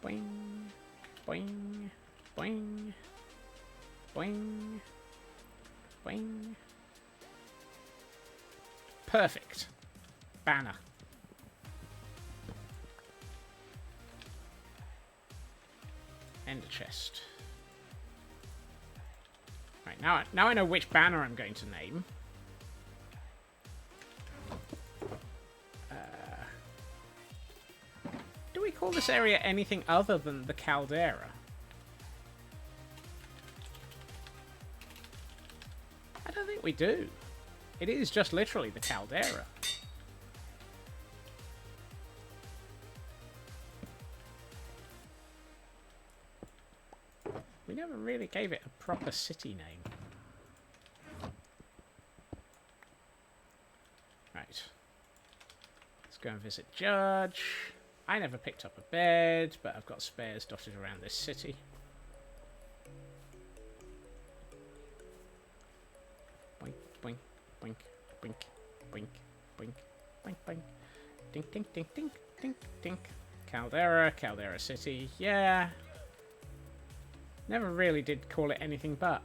Boing, boing, boing, boing, boing. Perfect. Banner. Ender chest. Right, now I know which banner I'm going to name. Do we call this area anything other than the caldera? I don't think we do. It is just literally the caldera. We never really gave it a proper city name. Right. Let's go and visit Judge. I never picked up a bed, but I've got spares dotted around this city. Boink, boink, boink, boink, boink, boink, boink, boink. Dink, dink, dink, dink, dink, dink. Caldera City, yeah. Never really did call it anything but.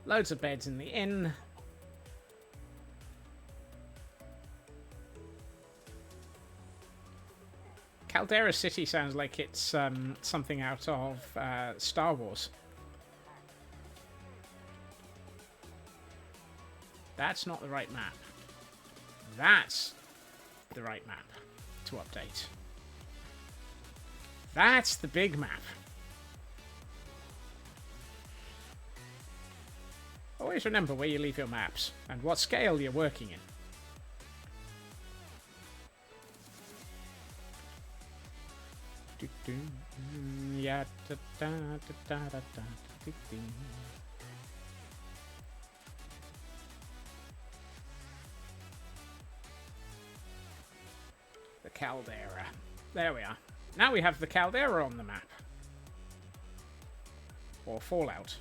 Loads of beds in the inn. Caldera City sounds like it's something out of Star Wars. That's not the right map. That's the right map to update. That's the big map. Always remember where you leave your maps and what scale you're working in. Yeah, the caldera. There we are. Now we have the caldera on the map. Or Fallout.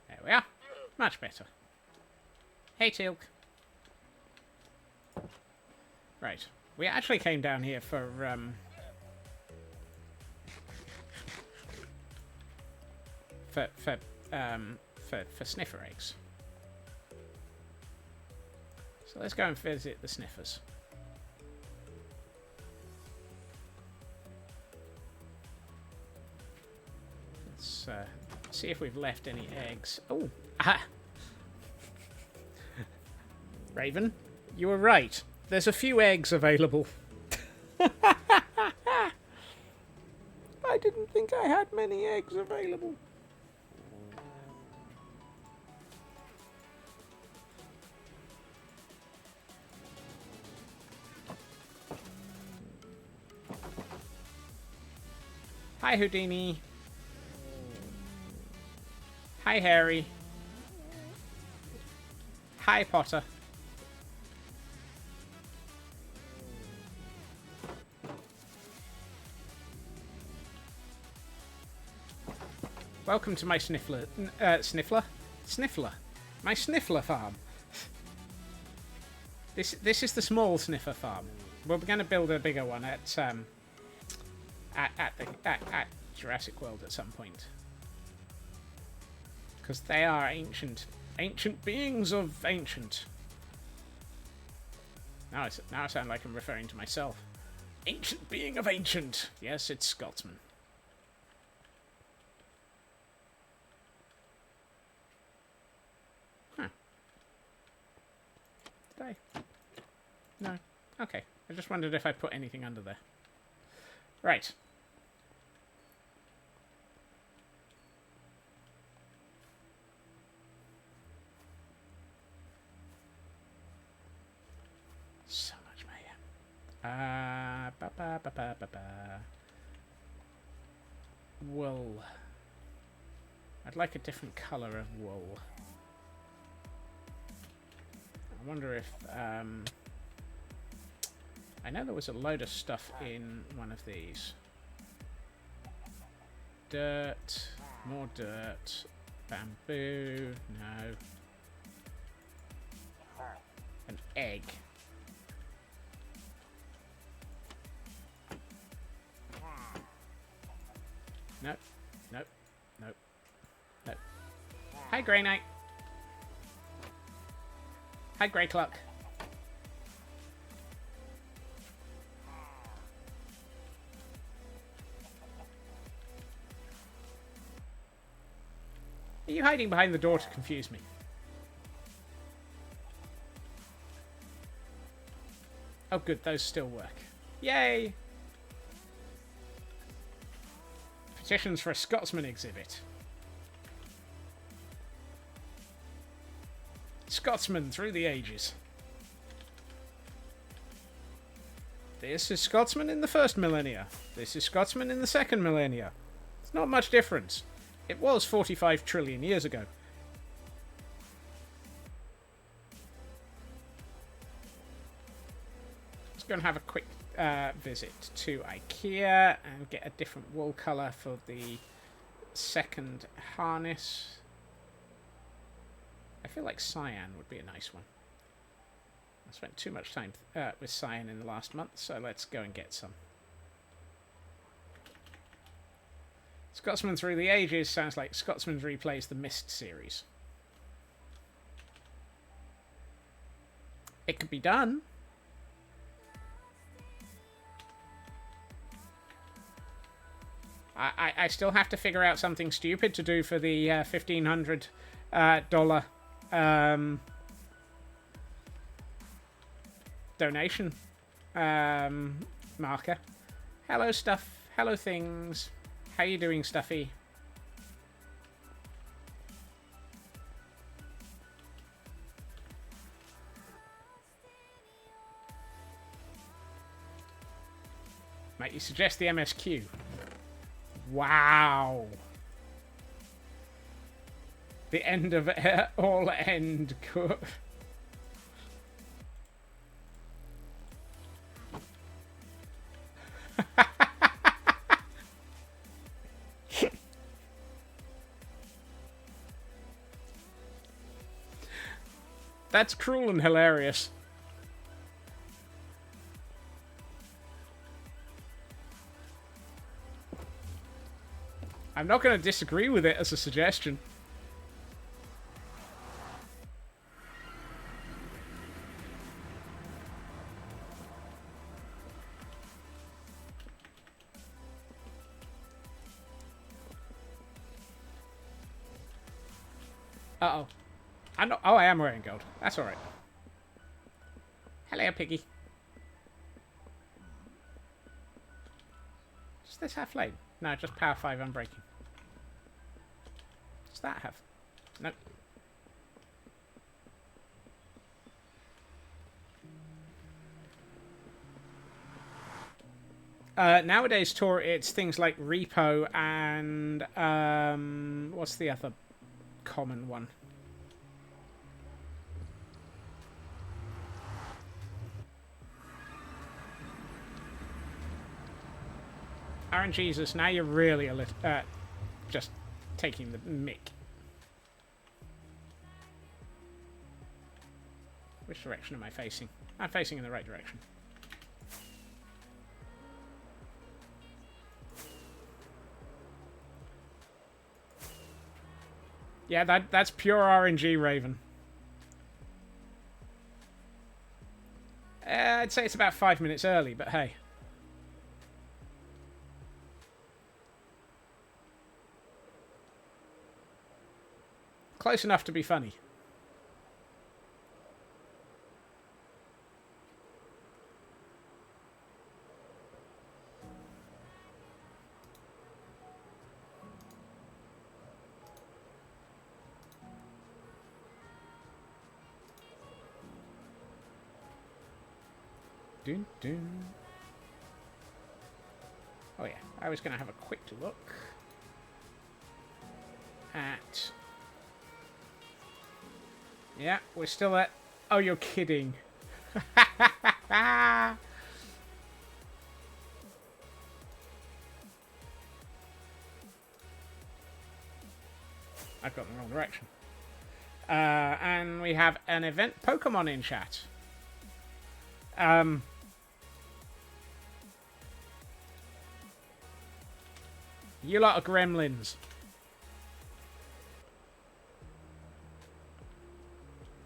There we are. Much better. Hey, Teal'c. Right. We actually came down here for sniffer eggs. So let's go and visit the sniffers. Let's see if we've left any eggs. Oh, aha! Raven, you were right. There's a few eggs available. I didn't think I had many eggs available. Hi, Houdini. Hi, Harry. Hi, Potter. Welcome to my Sniffler. Sniffler? My Sniffler farm. This is the small Sniffer farm. We're going to build a bigger one at Jurassic World at some point. Because they are ancient beings of ancient. Now I sound like I'm referring to myself. Ancient being of ancient. Yes, it's Scotsman. Huh. Did I? No. Okay. I just wondered if I put anything under there. Right. So much mayhem. Wool. I'd like a different colour of wool. I wonder if I know there was a load of stuff in one of these. Dirt, more dirt, bamboo, no. An egg. Nope, nope, nope, nope. Hi, Grey Knight. Hi, Grey Cluck. Are you hiding behind the door to confuse me? Oh good, those still work. Yay! Petitions for a Scotsman exhibit. Scotsman through the ages. This is Scotsman in the first millennia. This is Scotsman in the second millennia. It's not much difference. It was 45 trillion years ago. Let's go and have a quick visit to IKEA and get a different wool colour for the second harness. I feel like cyan would be a nice one. I spent too much time with cyan in the last month, so let's go and get some. Scotsman Through the Ages sounds like Scotsman replays the Myst series. It could be done. I still have to figure out something stupid to do for the $1,500 donation marker. Hello, stuff. Hello, things. How you doing, Stuffy? Mate, you suggest the MSQ? Wow. The end of all end. That's cruel and hilarious. I'm not going to disagree with it as a suggestion. Uh-oh. I'm not... Oh, I am wearing gold. That's alright. Hello, piggy. Does this have flame? No, just power 5 unbreaking. Does that have? Nope. Nowadays, Tor, it's things like repo and what's the other common one? Aaron Jesus, now you're really a little just taking the mick. Which direction am I facing? I'm facing in the right direction. Yeah, that's pure RNG, Raven. I'd say it's about 5 minutes early, but hey. Close enough to be funny. Dun, dun. Oh yeah, I was going to have a quick look at... Yeah, we're still at... Oh, you're kidding. I've got the wrong direction. And we have an event Pokemon in chat. You lot are gremlins.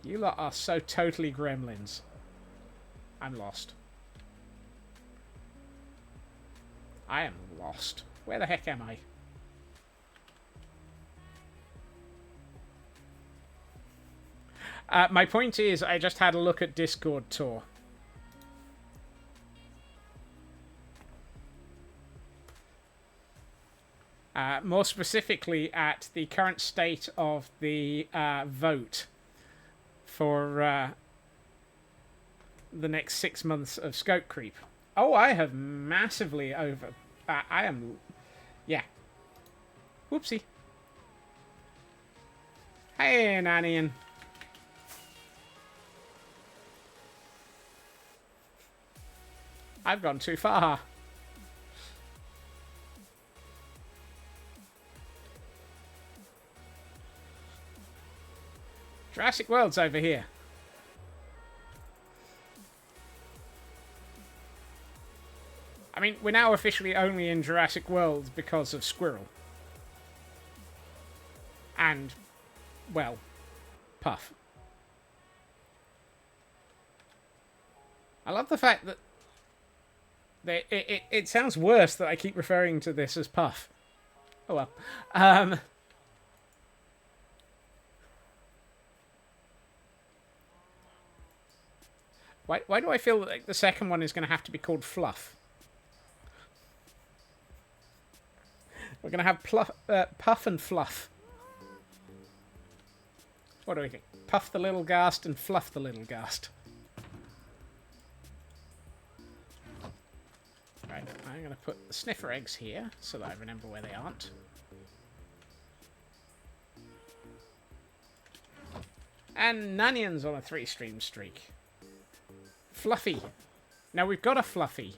You lot are so totally gremlins. I'm lost. I am lost. Where the heck am I? My point is, I just had a look at Discord Tour. More specifically at the current state of the vote for the next 6 months of scope creep. Oh, I have massively over... I am... Yeah. Whoopsie. Hey, Nanian. I've gone too far. Jurassic World's over here. I mean, we're now officially only in Jurassic World because of Squirrel. And, well, Puff. I love the fact that it sounds worse that I keep referring to this as Puff. Oh well. Why do I feel like the second one is going to have to be called Fluff? We're going to have Puff and Fluff. What do we think? Puff the Little Ghast and Fluff the Little Ghast. Right, I'm going to put the sniffer eggs here so that I remember where they aren't. And Nanian's on a 3-stream streak. Fluffy. Now we've got a Fluffy.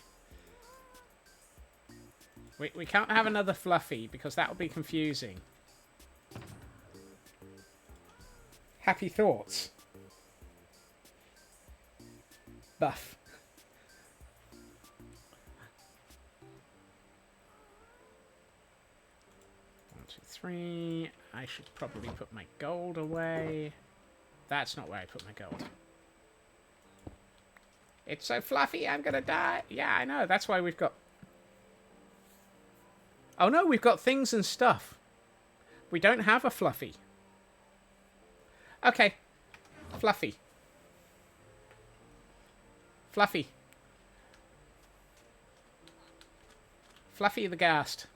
We can't have another Fluffy because that would be confusing. Happy thoughts. Buff. One, two, three. I should probably put my gold away. That's not where I put my gold. It's so fluffy, I'm gonna die. Yeah, I know. That's why we've got... Oh no, we've got things and stuff. We don't have a Fluffy. Okay. Fluffy. Fluffy. Fluffy the Ghast.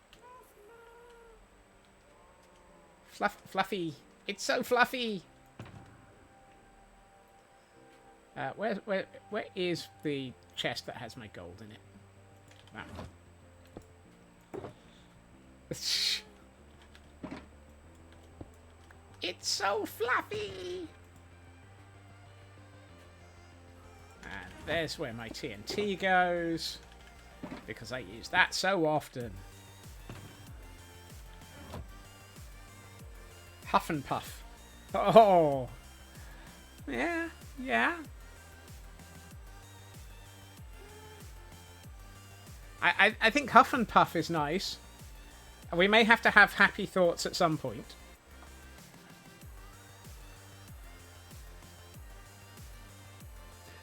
Fluffy. It's so fluffy. Where is the chest that has my gold in it? Ah. It's so fluffy. And there's where my TNT goes, because I use that so often. Huff and puff. Oh. Yeah, yeah. I think Huff and Puff is nice. We may have to have happy thoughts at some point.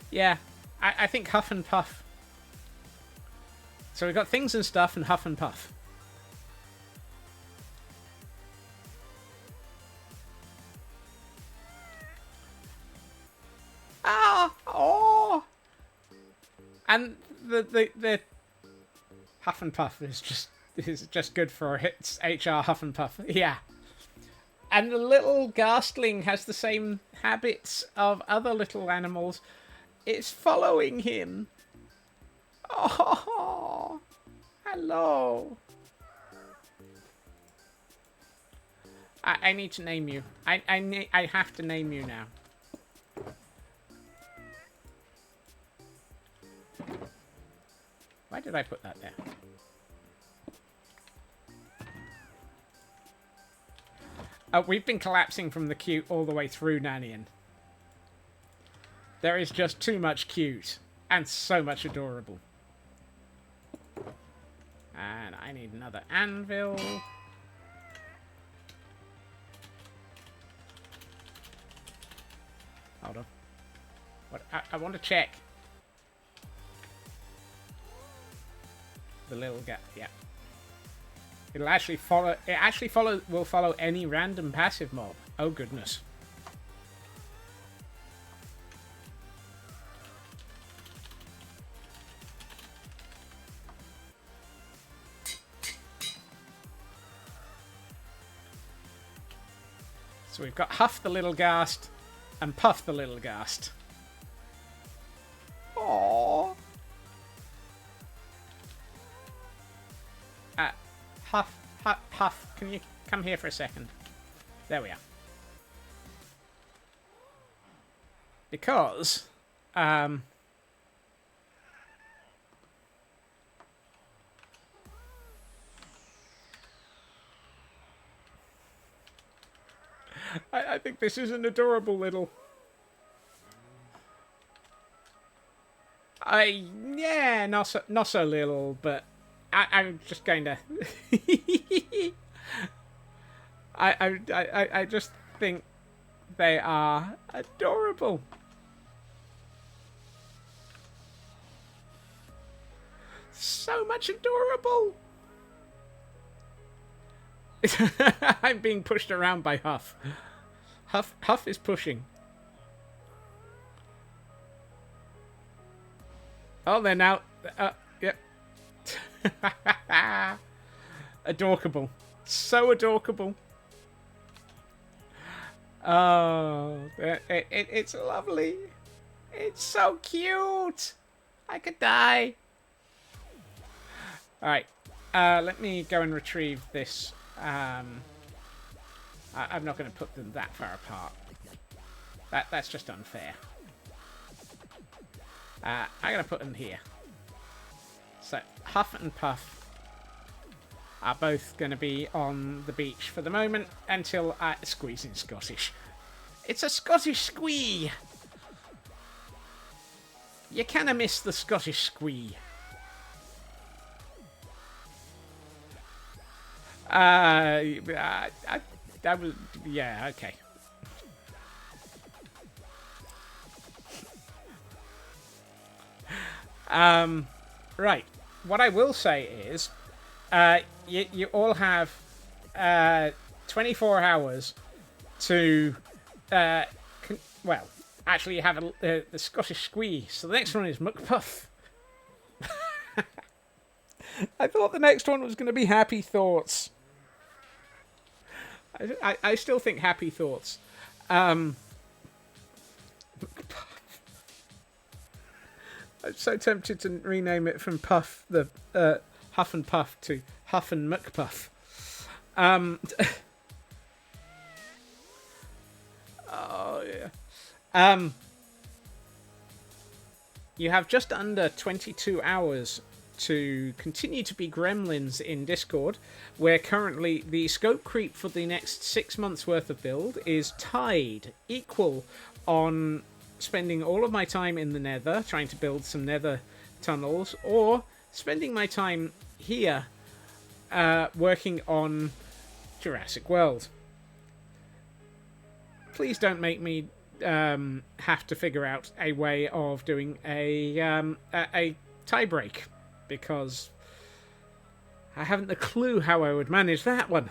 Yeah, I think Huff and Puff. So we've got things and stuff and Huff and Puff. Oh! And the Huff and Puff is just good for its HR Huff and Puff. Yeah. And the little Ghastling has the same habits of other little animals. It's following him. Oh, hello. I need to name you. I have to name you now. Why did I put that there? We've been collapsing from the cute all the way through, Nannian. There is just too much cute and so much adorable. And I need another anvil. Hold on. What? I want to check. The little gap, yeah. It'll actually follow. Will follow any random passive mob. Oh goodness. So we've got Huff the Little Ghast and Puff the Little Ghast. Aww. Huff, can you come here for a second? There we are. Because, I think this is an adorable little... Yeah, not so little, but I'm just going to... I just think they are adorable. So much adorable. I'm being pushed around by Huff. Huff is pushing. Oh, they're now... yep. Adorkable. So adorkable. Oh, it's lovely. It's so cute. I could die. Alright. Let me go and retrieve this. I'm not going to put them that far apart. That's just unfair. I'm going to put them here. So, Huff and Puff are both going to be on the beach for the moment until I... Squeeze in Scottish. It's a Scottish squee! You kind of miss the Scottish squee. I was... Yeah, okay. Right. What I will say is, you all have 24 hours to well, actually, you have the Scottish Squee. So the next one is Muckpuff. I thought the next one was going to be Happy Thoughts. I still think Happy Thoughts. I'm so tempted to rename it from Puff, the Huff and Puff, to Huff and McPuff. Oh, yeah. You have just under 22 hours to continue to be gremlins in Discord, where currently the scope creep for the next 6 months worth of build is tied, equal, on spending all of my time in the nether, trying to build some nether tunnels, or spending my time here working on Jurassic World. Please don't make me have to figure out a way of doing a tie break, because I haven't a clue how I would manage that one.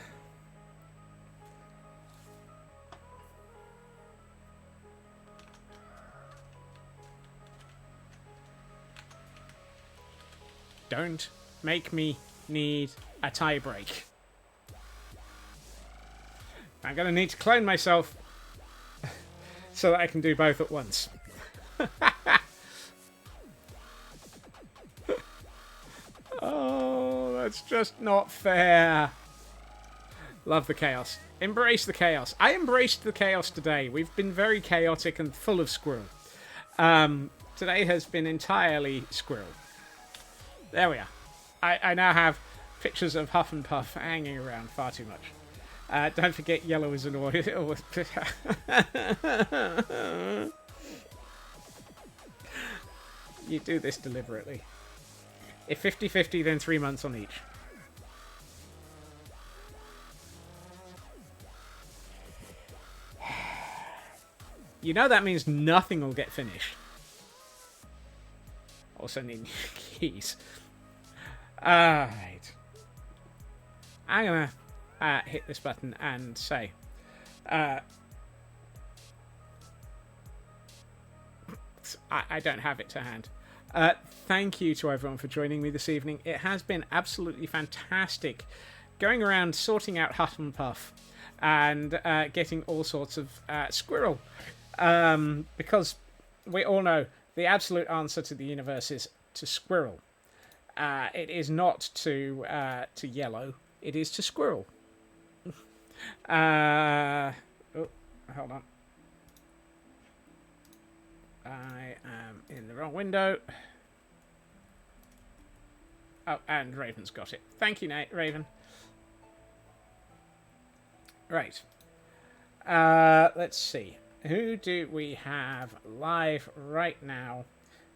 Don't make me need a tie break. I'm going to need to clone myself so that I can do both at once. Oh, that's just not fair. Love the chaos. Embrace the chaos. I embraced the chaos today. We've been very chaotic and full of squirrel. Today has been entirely squirrel. There we are. I now have pictures of Huff and Puff hanging around far too much. Don't forget yellow is an oil. You do this deliberately. If 50-50, then 3 months on each. You know that means nothing will get finished. Also need keys. Alright. I'm gonna hit this button and say I don't have it to hand. Thank you to everyone for joining me this evening. It has been absolutely fantastic going around sorting out Huff and Puff and getting all sorts of squirrel. Because we all know the absolute answer to the universe is to squirrel. It is not to yellow. It is to squirrel. Oh, hold on. I am in the wrong window. Oh, and Raven's got it. Thank you, Nate. Raven. Right. Let's see. Who do we have live right now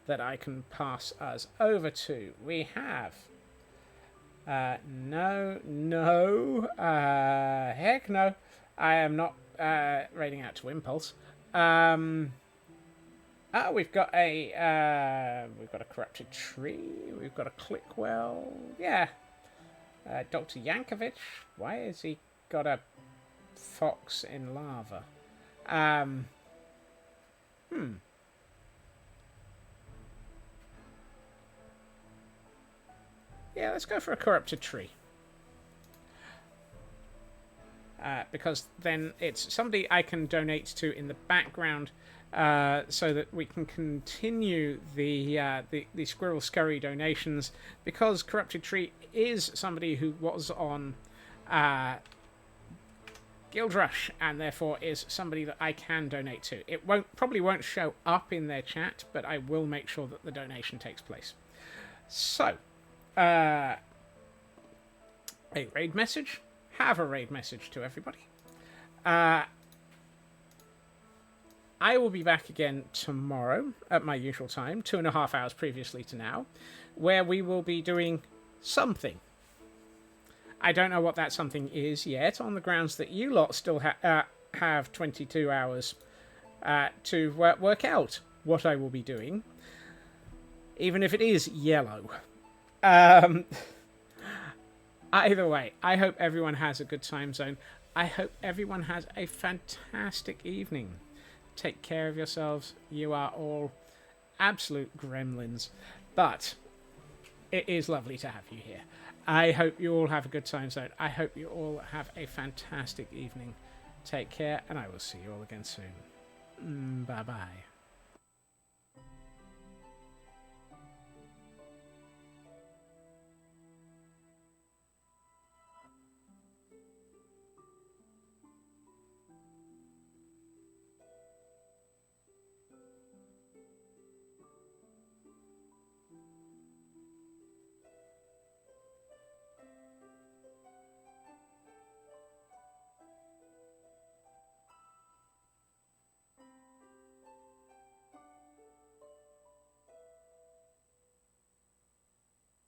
that I can pass us over to? We have... no. Heck no. I am not raiding out to Impulse. We've got a corrupted tree. We've got a Clickwell. Yeah. Dr. Yankovic. Why has he got a fox in lava? Yeah, let's go for a corrupted tree. Because then it's somebody I can donate to in the background, so that we can continue the Squirrel Scurry donations, because Corrupted Tree is somebody who was on Guild Rush, and therefore is somebody that I can donate to. It probably won't show up in their chat, but I will make sure that the donation takes place. So, a raid message. Have a raid message to everybody. I will be back again tomorrow at my usual time, 2.5 hours previously to now, where we will be doing something. I don't know what that something is yet, on the grounds that you lot still have 22 hours to work out what I will be doing, even if it is yellow. Either way, I hope everyone has a good time zone. I hope everyone has a fantastic evening. Take care of yourselves. You are all absolute gremlins, but it is lovely to have you here. I hope you all have a good time zone. I hope you all have a fantastic evening. Take care, and I will see you all again soon. Bye bye.